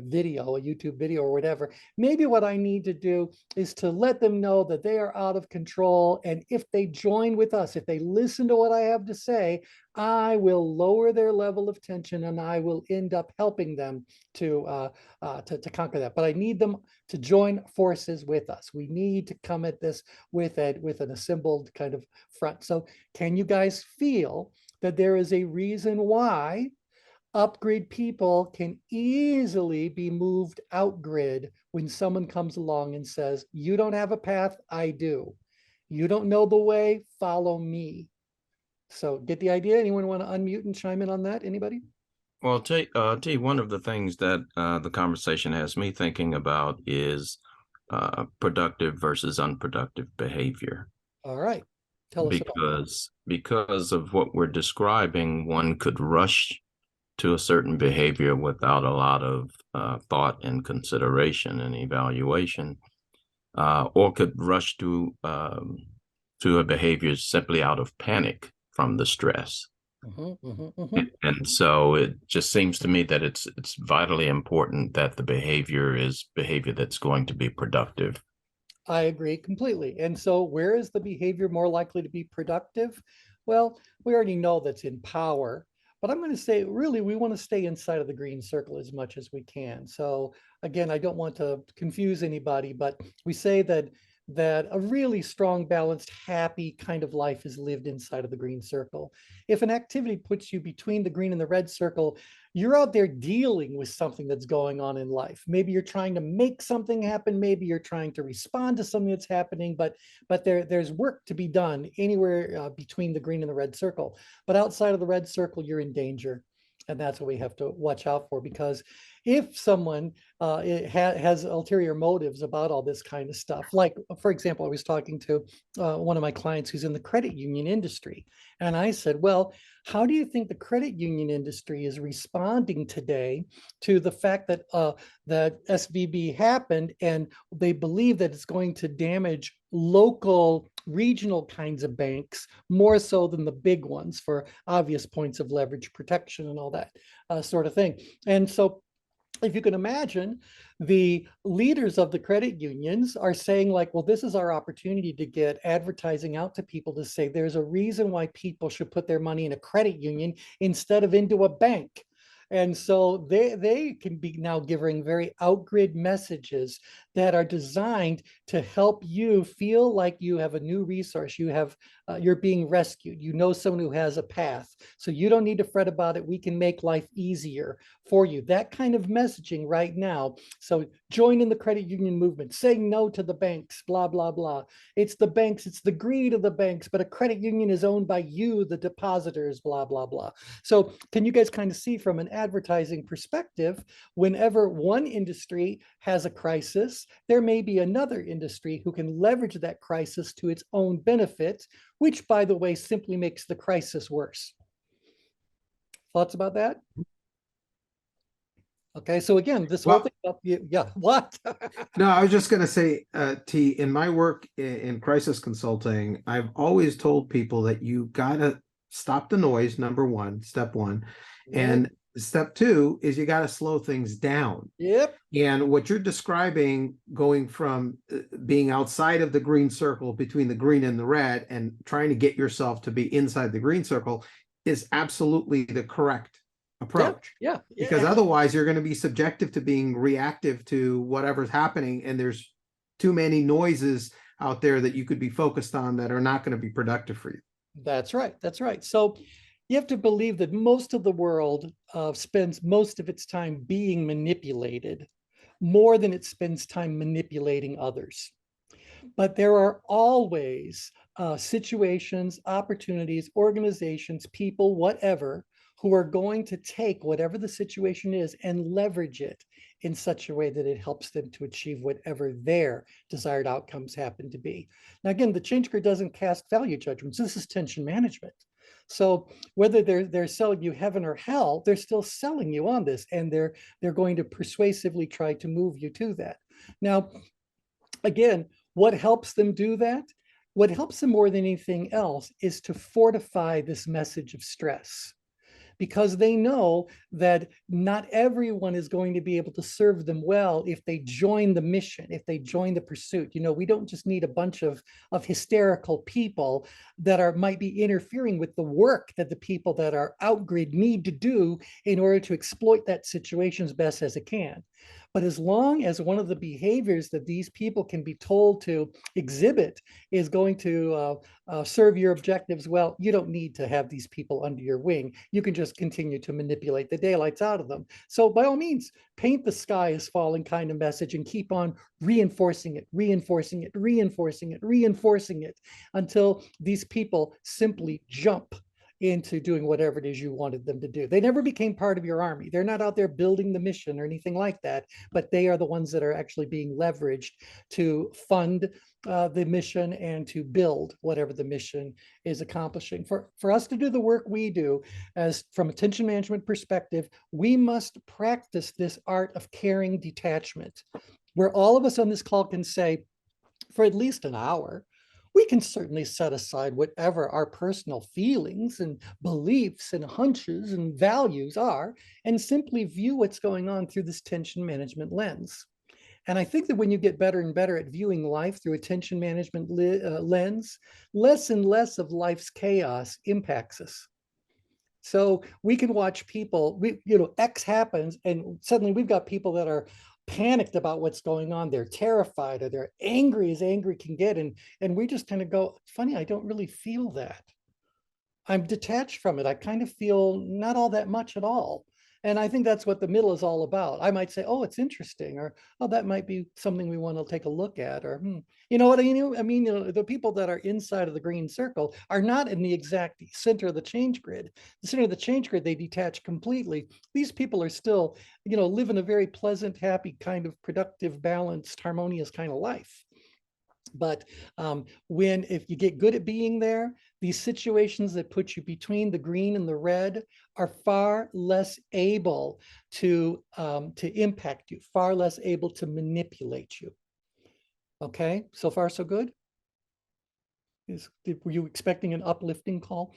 video, a YouTube video or whatever, maybe what I need to do is to let them know that they are out of control. And if they join with us, if they listen to what I have to say, I will lower their level of tension and I will end up helping them to conquer that. But I need them to join forces with us. We need to come at this with an assembled kind of front. So can you guys feel that there is a reason why upgrid people can easily be moved outgrid when someone comes along and says, you don't have a path, I do. You don't know the way, follow me. So get the idea? Anyone want to unmute and chime in on that? Anybody? Well, T, one of the things that the conversation has me thinking about is productive versus unproductive behavior. All right. Tell us about because of what we're describing, one could rush to a certain behavior without a lot of thought and consideration and evaluation, or could rush to a behavior simply out of panic from the stress. And so it just seems to me that it's vitally important that the behavior is behavior that's going to be productive. I agree completely. And so where is the behavior more likely to be productive? Well, we already know that's in power, but I'm going to say really we want to stay inside of the green circle as much as we can. So again, I don't want to confuse anybody, but we say that a really strong, balanced, happy kind of life is lived inside of the green circle. If an activity puts you between the green and the red circle, you're out there dealing with something that's going on in life. Maybe you're trying to make something happen. Maybe you're trying to respond to something that's happening, but there's work to be done anywhere between the green and the red circle. But outside of the red circle, you're in danger. And that's what we have to watch out for, because if someone has ulterior motives about all this kind of stuff, like, for example, I was talking to one of my clients who's in the credit union industry. And I said, well, how do you think the credit union industry is responding today to the fact that that SVB happened, and they believe that it's going to damage local regional kinds of banks more so than the big ones for obvious points of leverage protection and all that sort of thing. And so if you can imagine, the leaders of the credit unions are saying, like, well, this is our opportunity to get advertising out to people to say there's a reason why people should put their money in a credit union instead of into a bank. And so they can be now giving very outgrid messages that are designed to help you feel like you have a new resource. You have, you're being rescued. You know someone who has a path. So you don't need to fret about it. We can make life easier for you. That kind of messaging right now. So join in the credit union movement, saying no to the banks, blah, blah, blah. It's the banks, it's the greed of the banks, but a credit union is owned by you, the depositors, blah, blah, blah. So can you guys kind of see from an advertising perspective, whenever one industry has a crisis, there may be another industry who can leverage that crisis to its own benefit, which, by the way, simply makes the crisis worse. Thoughts about that? Okay, so again, this whole thing about, yeah, what? No, I was just going to say, T, in my work in crisis consulting, I've always told people that you got to stop the noise, number one, step one. And step two is you got to slow things down. Yep. And what you're describing, going from being outside of the green circle between the green and the red and trying to get yourself to be inside the green circle, is absolutely the correct approach. Yeah. Because otherwise you're going to be subjective to being reactive to whatever's happening, and there's too many noises out there that you could be focused on that are not going to be productive for you. That's right. That's right. So you have to believe that most of the world spends most of its time being manipulated more than it spends time manipulating others. But there are always situations, opportunities, organizations, people, whatever, who are going to take whatever the situation is and leverage it in such a way that it helps them to achieve whatever their desired outcomes happen to be. Now, again, the change grid doesn't cast value judgments. This is tension management. So whether they're selling you heaven or hell, they're still selling you on this, and they're going to persuasively try to move you to that. Now, again, what helps them do that? What helps them more than anything else is to fortify this message of stress, because they know that not everyone is going to be able to serve them well if they join the mission, if they join the pursuit. You know, we don't just need a bunch of hysterical people that might be interfering with the work that the people that are outgrid need to do in order to exploit that situation as best as it can. But as long as one of the behaviors that these people can be told to exhibit is going to serve your objectives well, you don't need to have these people under your wing. You can just continue to manipulate the daylights out of them. So by all means, paint the sky is falling kind of message and keep on reinforcing it, reinforcing it, reinforcing it, reinforcing it until these people simply jump into doing whatever it is you wanted them to do. They never became part of your army. They're not out there building the mission or anything like that, but they are the ones that are actually being leveraged to fund the mission and to build whatever the mission is accomplishing. For us to do the work we do, as from a tension management perspective, we must practice this art of caring detachment, where all of us on this call can say, for at least an hour, we can certainly set aside whatever our personal feelings and beliefs and hunches and values are and simply view what's going on through this tension management lens. And I think that when you get better and better at viewing life through a tension management lens, less and less of life's chaos impacts us. So we can watch people, X happens, and suddenly we've got people that are panicked about what's going on. They're terrified, or they're angry as angry can get. And we just kind of go, funny, I don't really feel that. I'm detached from it. I kind of feel not all that much at all. And I think that's what the middle is all about. I might say, oh, it's interesting, or oh, that might be something we want to take a look at, or you know what I mean? I mean, the people that are inside of the green circle are not in the exact center of the change grid. The center of the change grid, they detach completely. These people are still, living a very pleasant, happy, kind of productive, balanced, harmonious kind of life. But if you get good at being there, these situations that put you between the green and the red are far less able to impact you, far less able to manipulate you. Okay, so far so good? Were you expecting an uplifting call?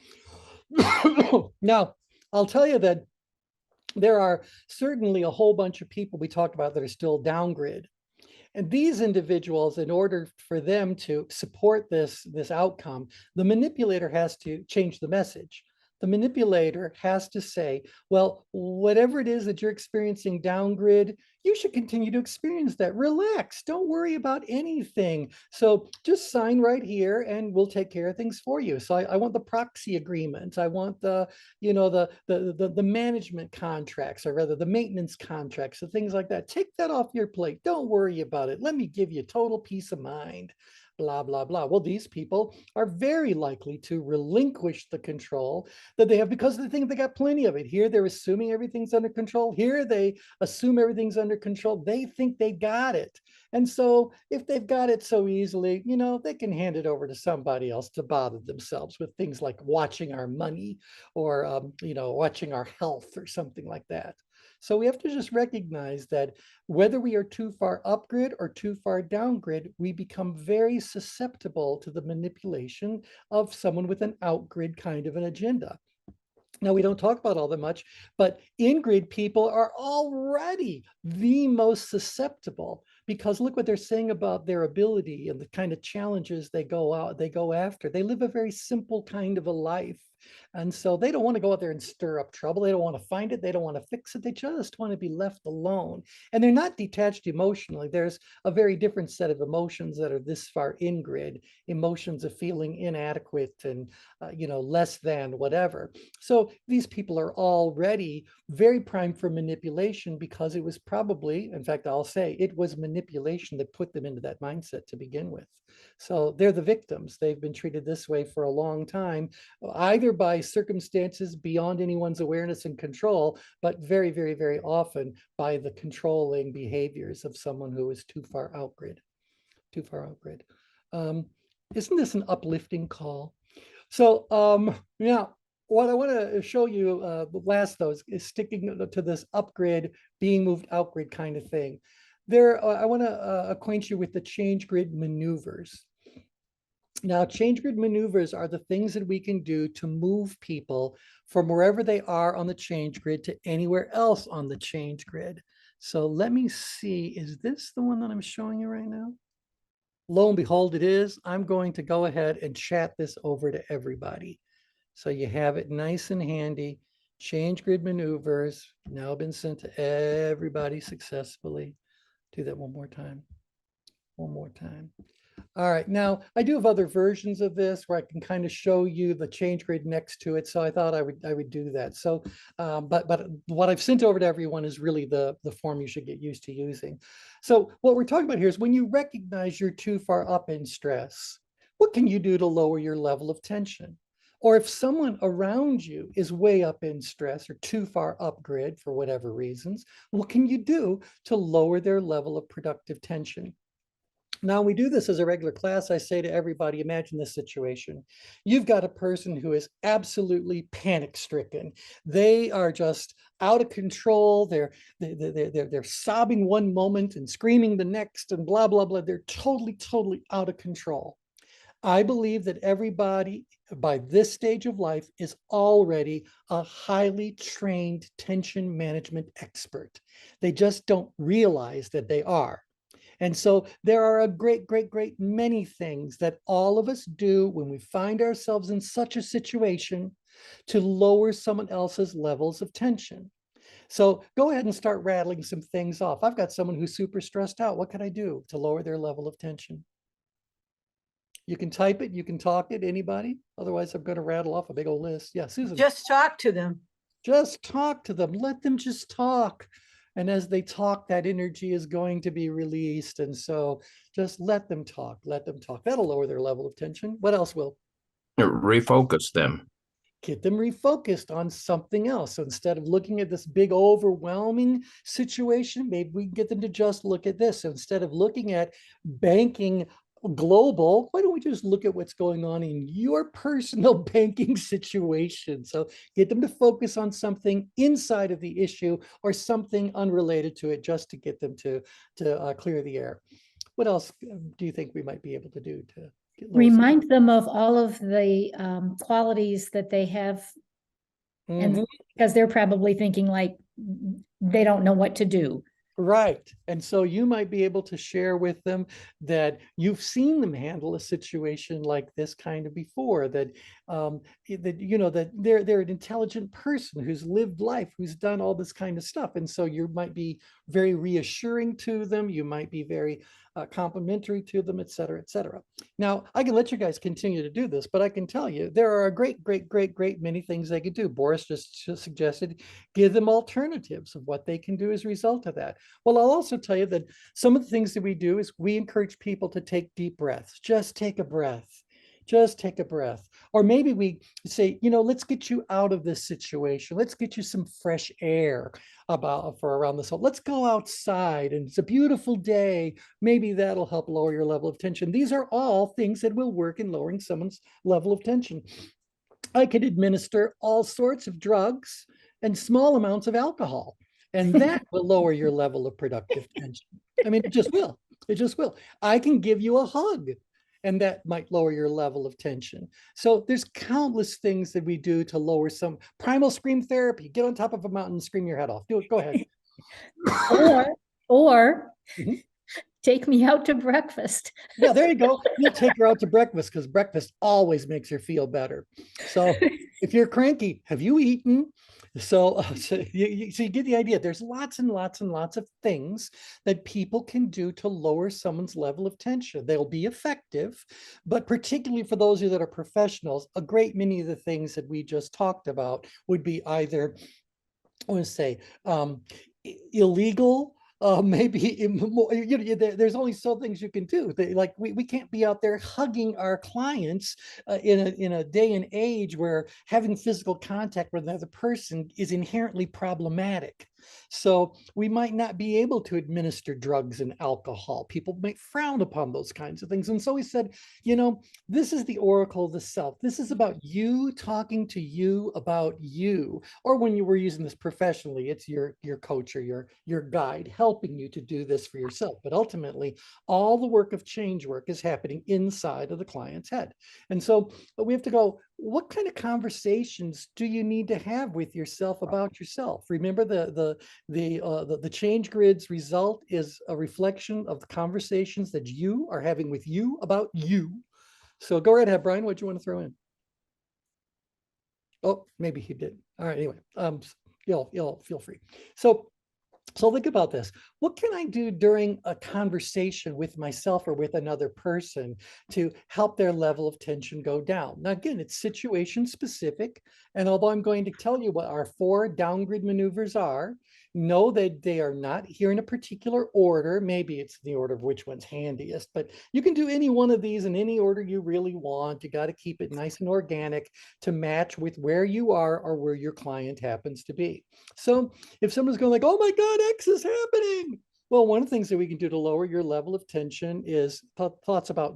Now, I'll tell you that there are certainly a whole bunch of people we talked about that are still down grid. And these individuals, in order for them to support this outcome, the manipulator has to change the message. The manipulator has to say, well, whatever it is that you're experiencing down grid, you should continue to experience that. Relax, don't worry about anything. So just sign right here and we'll take care of things for you. So I want the proxy agreement. I want the management contracts, or rather the maintenance contracts, and things like that. Take that off your plate. Don't worry about it. Let me give you total peace of mind. Blah, blah, blah. Well, these people are very likely to relinquish the control that they have because they think they got plenty of it. Here, they're assuming everything's under control. Here, they assume everything's under control. They think they got it. And so if they've got it so easily, they can hand it over to somebody else to bother themselves with things like watching our money, or, watching our health, or something like that. So we have to just recognize that whether we are too far upgrid or too far downgrid, we become very susceptible to the manipulation of someone with an outgrid kind of an agenda. Now, we don't talk about all that much, but in-grid people are already the most susceptible, because look what they're saying about their ability and the kind of challenges they go after. They live a very simple kind of a life. And so they don't want to go out there and stir up trouble. They don't want to find it. They don't want to fix it. They just want to be left alone. And they're not detached emotionally. There's a very different set of emotions that are this far in grid, emotions of feeling inadequate and, less than whatever. So these people are already very primed for manipulation, because it was probably, in fact, I'll say it was manipulation that put them into that mindset to begin with. So they're the victims. They've been treated this way for a long time, either by circumstances beyond anyone's awareness and control, but very, very, very often by the controlling behaviors of someone who is too far outgrid. Too far outgrid. Isn't this an uplifting call? So now, what I want to show you last, though, is sticking to this upgrid, being moved outgrid kind of thing. I want to acquaint you with the change grid maneuvers. Now, change grid maneuvers are the things that we can do to move people from wherever they are on the change grid to anywhere else on the change grid. So let me see, is this the one that I'm showing you right now? Lo and behold, it is. I'm going to go ahead and chat this over to everybody. So you have it nice and handy. Change grid maneuvers now been sent to everybody successfully. Do that one more time. One more time. All right, now I do have other versions of this where I can kind of show you the change grid next to it. So I thought I would do that. So, but what I've sent over to everyone is really the form you should get used to using. So what we're talking about here is when you recognize you're too far up in stress, what can you do to lower your level of tension? Or if someone around you is way up in stress or too far up grid for whatever reasons, what can you do to lower their level of productive tension? Now, we do this as a regular class. I say to everybody, imagine this situation. You've got a person who is absolutely panic stricken. They are just out of control. They're sobbing one moment and screaming the next and blah, blah, blah. They're totally, totally out of control. I believe that everybody by this stage of life is already a highly trained tension management expert. They just don't realize that they are. And so there are a great many things that all of us do when we find ourselves in such a situation to lower someone else's levels of tension. So go ahead and start rattling some things off. I've got someone who's super stressed out. What can I do to lower their level of tension? You can type it, you can talk it, anybody? Otherwise, I'm going to rattle off a big old list. Yeah, Susan. Just talk to them. Just talk to them. Let them just talk. And as they talk, that energy is going to be released. And so just let them talk. Let them talk. That'll lower their level of tension. What else will? Refocus them. Get them refocused on something else. So instead of looking at this big overwhelming situation, maybe we can get them to just look at this. So instead of looking at banking global, why don't we just look at what's going on in your personal banking situation? So get them to focus on something inside of the issue or something unrelated to it, just to get them to clear the air. What else do you think we might be able to do to remind them of all of the qualities that they have? And because they're probably thinking like they don't know what to do. Right. And so you might be able to share with them that you've seen them handle a situation like this kind of before, that that they're an intelligent person who's lived life, who's done all this kind of stuff. And so you might be very reassuring to them. You might be very complimentary to them, et cetera, et cetera. Now, I can let you guys continue to do this, but I can tell you there are a great many things they could do. Boris just suggested give them alternatives of what they can do as a result of that. Well, I'll also tell you that some of the things that we do is we encourage people to take deep breaths. Just take a breath. Just take a breath. Or maybe we say, let's get you out of this situation. Let's get you some fresh air for around this. Let's go outside and it's a beautiful day. Maybe that'll help lower your level of tension. These are all things that will work in lowering someone's level of tension. I could administer all sorts of drugs and small amounts of alcohol, and that will lower your level of productive tension. I mean, it just will. It just will. I can give you a hug, and that might lower your level of tension. So there's countless things that we do to lower some primal scream therapy. Get on top of a mountain and scream your head off. Do it. Go ahead. Or take me out to breakfast. Yeah, there you go. You'll take her out to breakfast because breakfast always makes her feel better. So if you're cranky, have you eaten? So you get the idea. There's lots and lots and lots of things that people can do to lower someone's level of tension. They'll be effective, but particularly for those of you that are professionals, a great many of the things that we just talked about would be either, I want to say, illegal. Maybe there's only so things you can do. Like we can't be out there hugging our clients in a day and age where having physical contact with another person is inherently problematic. So we might not be able to administer drugs and alcohol. People might frown upon those kinds of things. And so we said, this is the oracle of the self. This is about you talking to you about you. Or when you were using this professionally, it's your coach or your guide helping you to do this for yourself. But ultimately, all the work of change work is happening inside of the client's head. And so we have to go, what kind of conversations do you need to have with yourself about yourself? Remember the change grid's result is a reflection of the conversations that you are having with you about you. So go right ahead, Brian. What do you want to throw in? Oh, maybe he did. All right. Anyway, y'all feel free. So think about this. What can I do during a conversation with myself or with another person to help their level of tension go down? Now, again, it's situation specific. And although I'm going to tell you what our 4 downgrid maneuvers are, know that they are not here in a particular order. Maybe it's the order of which one's handiest, but you can do any one of these in any order you really want. You got to keep it nice and organic to match with where you are or where your client happens to be. So if someone's going like, oh my God, X is happening. Well, one of the things that we can do to lower your level of tension is thoughts about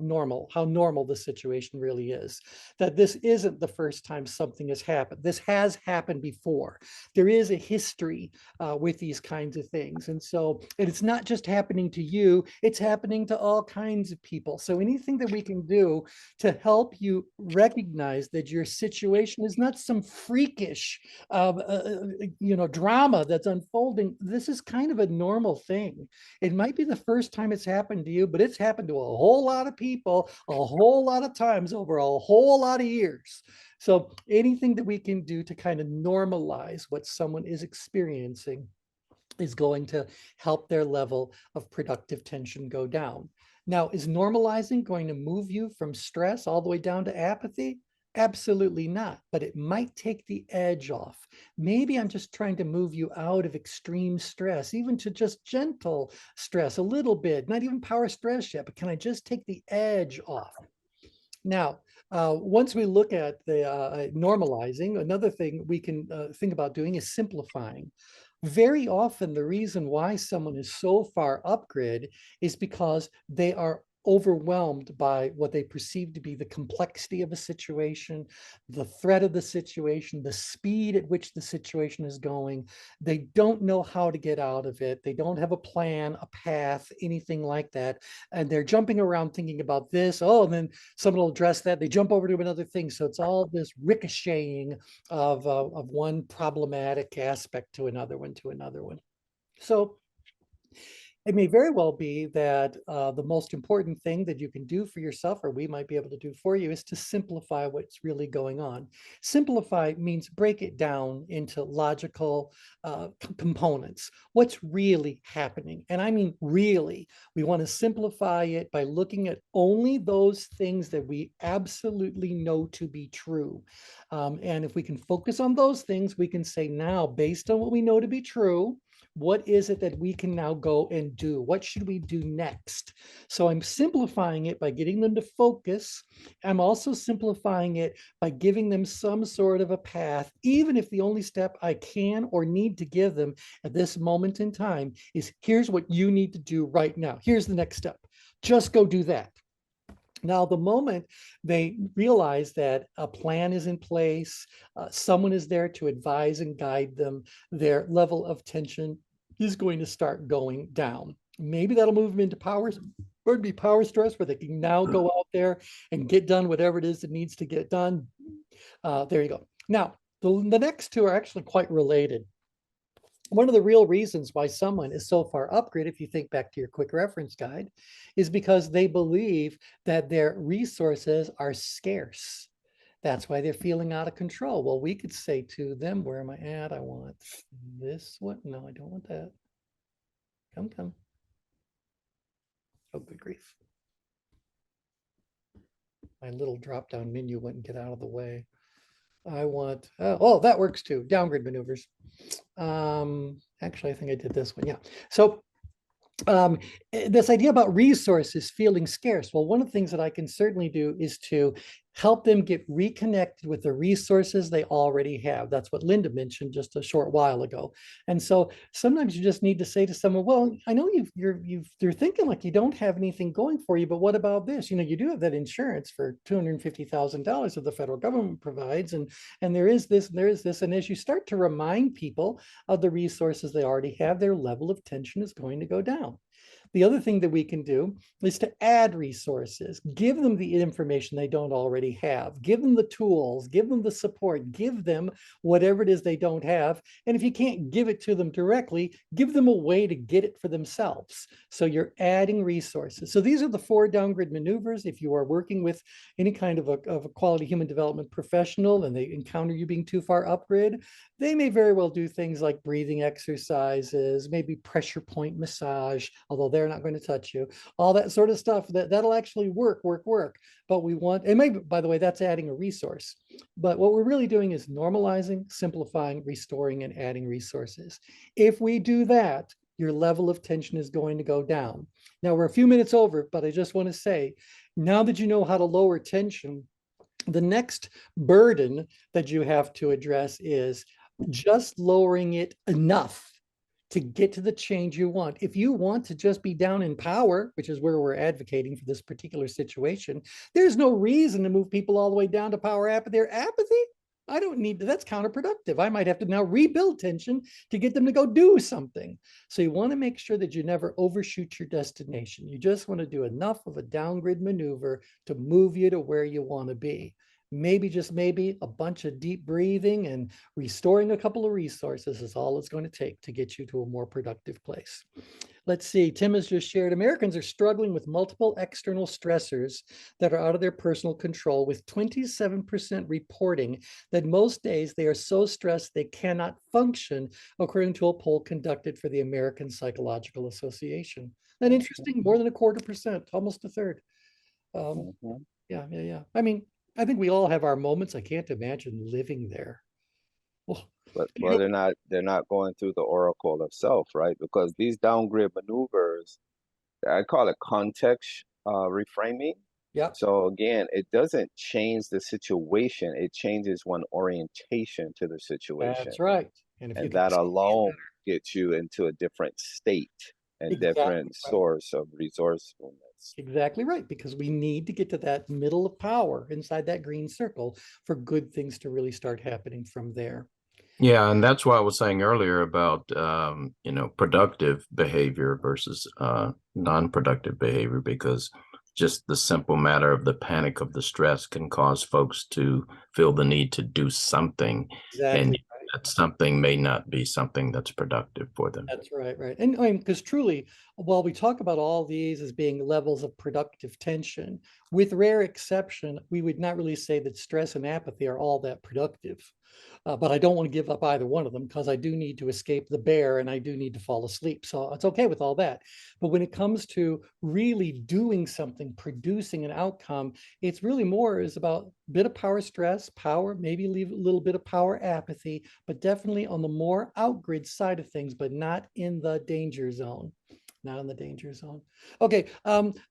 how normal the situation really is. That this isn't the first time something has happened. This has happened before. There is a history with these kinds of things. And so it's not just happening to you, it's happening to all kinds of people. So anything that we can do to help you recognize that your situation is not some freakish drama that's unfolding. This is kind of a normal thing. It might be the first time it's happened to you, but it's happened to a whole lot of people, a whole lot of times over a whole lot of years. So anything that we can do to kind of normalize what someone is experiencing is going to help their level of productive tension go down. Now, is normalizing going to move you from stress all the way down to apathy? Absolutely not, but it might take the edge off. Maybe I'm just trying to move you out of extreme stress, even to just gentle stress a little bit, not even power stress yet, but can I just take the edge off? Now, once we look at the normalizing, another thing we can think about doing is simplifying. Very often, the reason why someone is so far upgrid is because they are overwhelmed by what they perceive to be the complexity of a situation, the threat of the situation, the speed at which the situation is going. They don't know how to get out of it. They don't have a plan, a path, anything like that. And they're jumping around thinking about this. Oh, and then someone will address that. They jump over to another thing. So it's all this ricocheting of one problematic aspect to another one, to another one. So it may very well be that the most important thing that you can do for yourself, or we might be able to do for you, is to simplify what's really going on. Simplify means break it down into logical components. What's really happening? And I mean really. We want to simplify it by looking at only those things that we absolutely know to be true. And if we can focus on those things, we can say now, based on what we know to be true, what is it that we can now go and do? What should we do next? So I'm simplifying it by getting them to focus. I'm also simplifying it by giving them some sort of a path, even if the only step I can or need to give them at this moment in time is here's what you need to do right now. Here's the next step. Just go do that. Now, the moment they realize that a plan is in place, someone is there to advise and guide them, their level of tension is going to start going down. Maybe that'll move them into power stress, where they can now go out there and get done whatever it is that needs to get done. There you go. Now, the next two are actually quite related. One of the real reasons why someone is so far upgraded, if you think back to your quick reference guide, is because they believe that their resources are scarce. That's why they're feeling out of control. Well, we could say to them, where am I at? I want this one. No, I don't want that. Come. Oh, good grief. My little drop-down menu wouldn't get out of the way. I want, oh, that works too. Downgrade maneuvers. Actually, I think I did this one. Yeah. So this idea about resources feeling scarce. Well, one of the things that I can certainly do is to help them get reconnected with the resources they already have. That's what Linda mentioned just a short while ago. And so sometimes you just need to say to someone, well, I know you're thinking like you don't have anything going for you, but what about this? You know, you do have that insurance for $250,000 that the federal government provides, and there is this, and there is this. And as you start to remind people of the resources they already have, their level of tension is going to go down. The other thing that we can do is to add resources, give them the information they don't already have, give them the tools, give them the support, give them whatever it is they don't have. And if you can't give it to them directly, give them a way to get it for themselves. So you're adding resources. So these are the 4 downgrade maneuvers. If you are working with any kind of a quality human development professional and they encounter you being too far upgrade, they may very well do things like breathing exercises, maybe pressure point massage, although they're not going to touch you, all that sort of stuff that'll actually work. But we want, and maybe, by the way, that's adding a resource. But what we're really doing is normalizing, simplifying, restoring, and adding resources. If we do that, your level of tension is going to go down. Now we're a few minutes over, but I just want to say, now that you know how to lower tension, the next burden that you have to address is just lowering it enough to get to the change you want. If you want to just be down in power, which is where we're advocating for this particular situation, there's no reason to move people all the way down to power apathy. I don't need to, that's counterproductive. I might have to now rebuild tension to get them to go do something. So you want to make sure that you never overshoot your destination. You just want to do enough of a downgrade maneuver to move you to where you want to be. Maybe, just maybe, a bunch of deep breathing and restoring a couple of resources is all it's going to take to get you to a more productive place. Let's see, Tim has just shared, Americans are struggling with multiple external stressors that are out of their personal control, with 27% reporting that most days they are so stressed they cannot function, according to a poll conducted for the American Psychological Association. And interesting, more than 25%, almost a third. Yeah. I mean, I think we all have our moments. I can't imagine living there. Well, But well, they're not going through the oracle of self, right? Because these downgrade maneuvers, I call it context reframing. yeah, So again, it doesn't change the situation, it changes one orientation to the situation. that's right. And if you And can that see alone gets you into a different state and Exactly different right. source of resourcefulness. Exactly right, because we need to get to that middle of power inside that green circle for good things to really start happening from there. Yeah, and that's why I was saying earlier about productive behavior versus non-productive behavior, because just the simple matter of the panic of the stress can cause folks to feel the need to do something, Exactly and right. that something may not be something that's productive for them. That's right, right. And I mean, because truly, while we talk about all these as being levels of productive tension, with rare exception, we would not really say that stress and apathy are all that productive. But I don't want to give up either one of them because I do need to escape the bear and I do need to fall asleep. So it's okay with all that. But when it comes to really doing something, producing an outcome, it's really more is about a bit of power stress, power, maybe leave a little bit of power apathy, but definitely on the more outgrid side of things, but not in the danger zone. Not in the danger zone. Okay,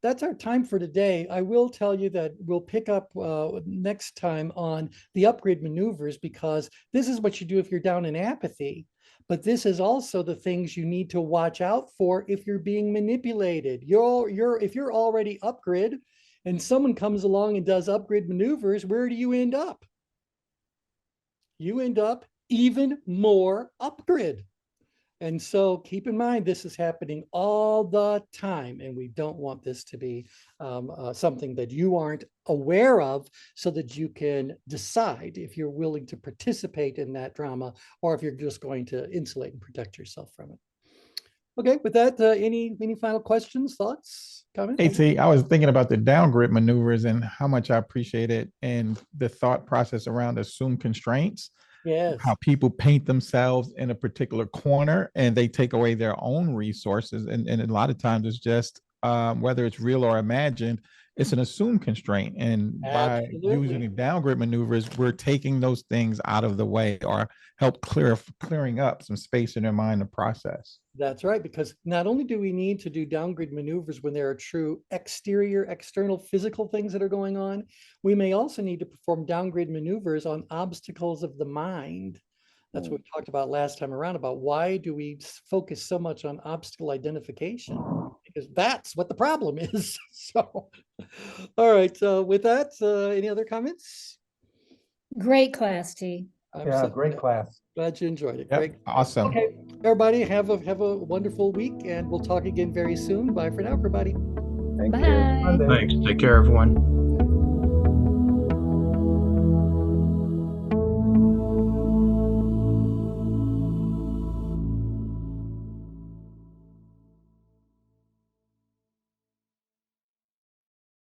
that's our time for today. I will tell you that we'll pick up next time on the upgrade maneuvers, because this is what you do if you're down in apathy. But this is also the things you need to watch out for if you're being manipulated. If you're already upgrid and someone comes along and does upgrade maneuvers, where do you end up? You end up even more upgrid. And so keep in mind, this is happening all the time, and we don't want this to be something that you aren't aware of, so that you can decide if you're willing to participate in that drama or if you're just going to insulate and protect yourself from it. Okay, with that, any final questions, thoughts, comments? Hey, T, I was thinking about the downgrade maneuvers and how much I appreciate it, and the thought process around assumed constraints. Yes. How people paint themselves in a particular corner and they take away their own resources. And a lot of times it's just, whether it's real or imagined, it's an assumed constraint. And by using the downgrade maneuvers, we're taking those things out of the way or help clearing up some space in their mind to process. That's right, because not only do we need to do downgrade maneuvers when there are true exterior, external physical things that are going on, we may also need to perform downgrade maneuvers on obstacles of the mind. That's what we talked about last time around, about why do we focus so much on obstacle identification? Because that's what the problem is. So, all right, with that, any other comments? Great class, T. I'm Great class. glad you enjoyed it. Yep, Great. awesome. Okay, everybody, have a wonderful week, and we'll talk again very soon. Bye for now, everybody. Thank you. Bye. Thanks. Take care, everyone.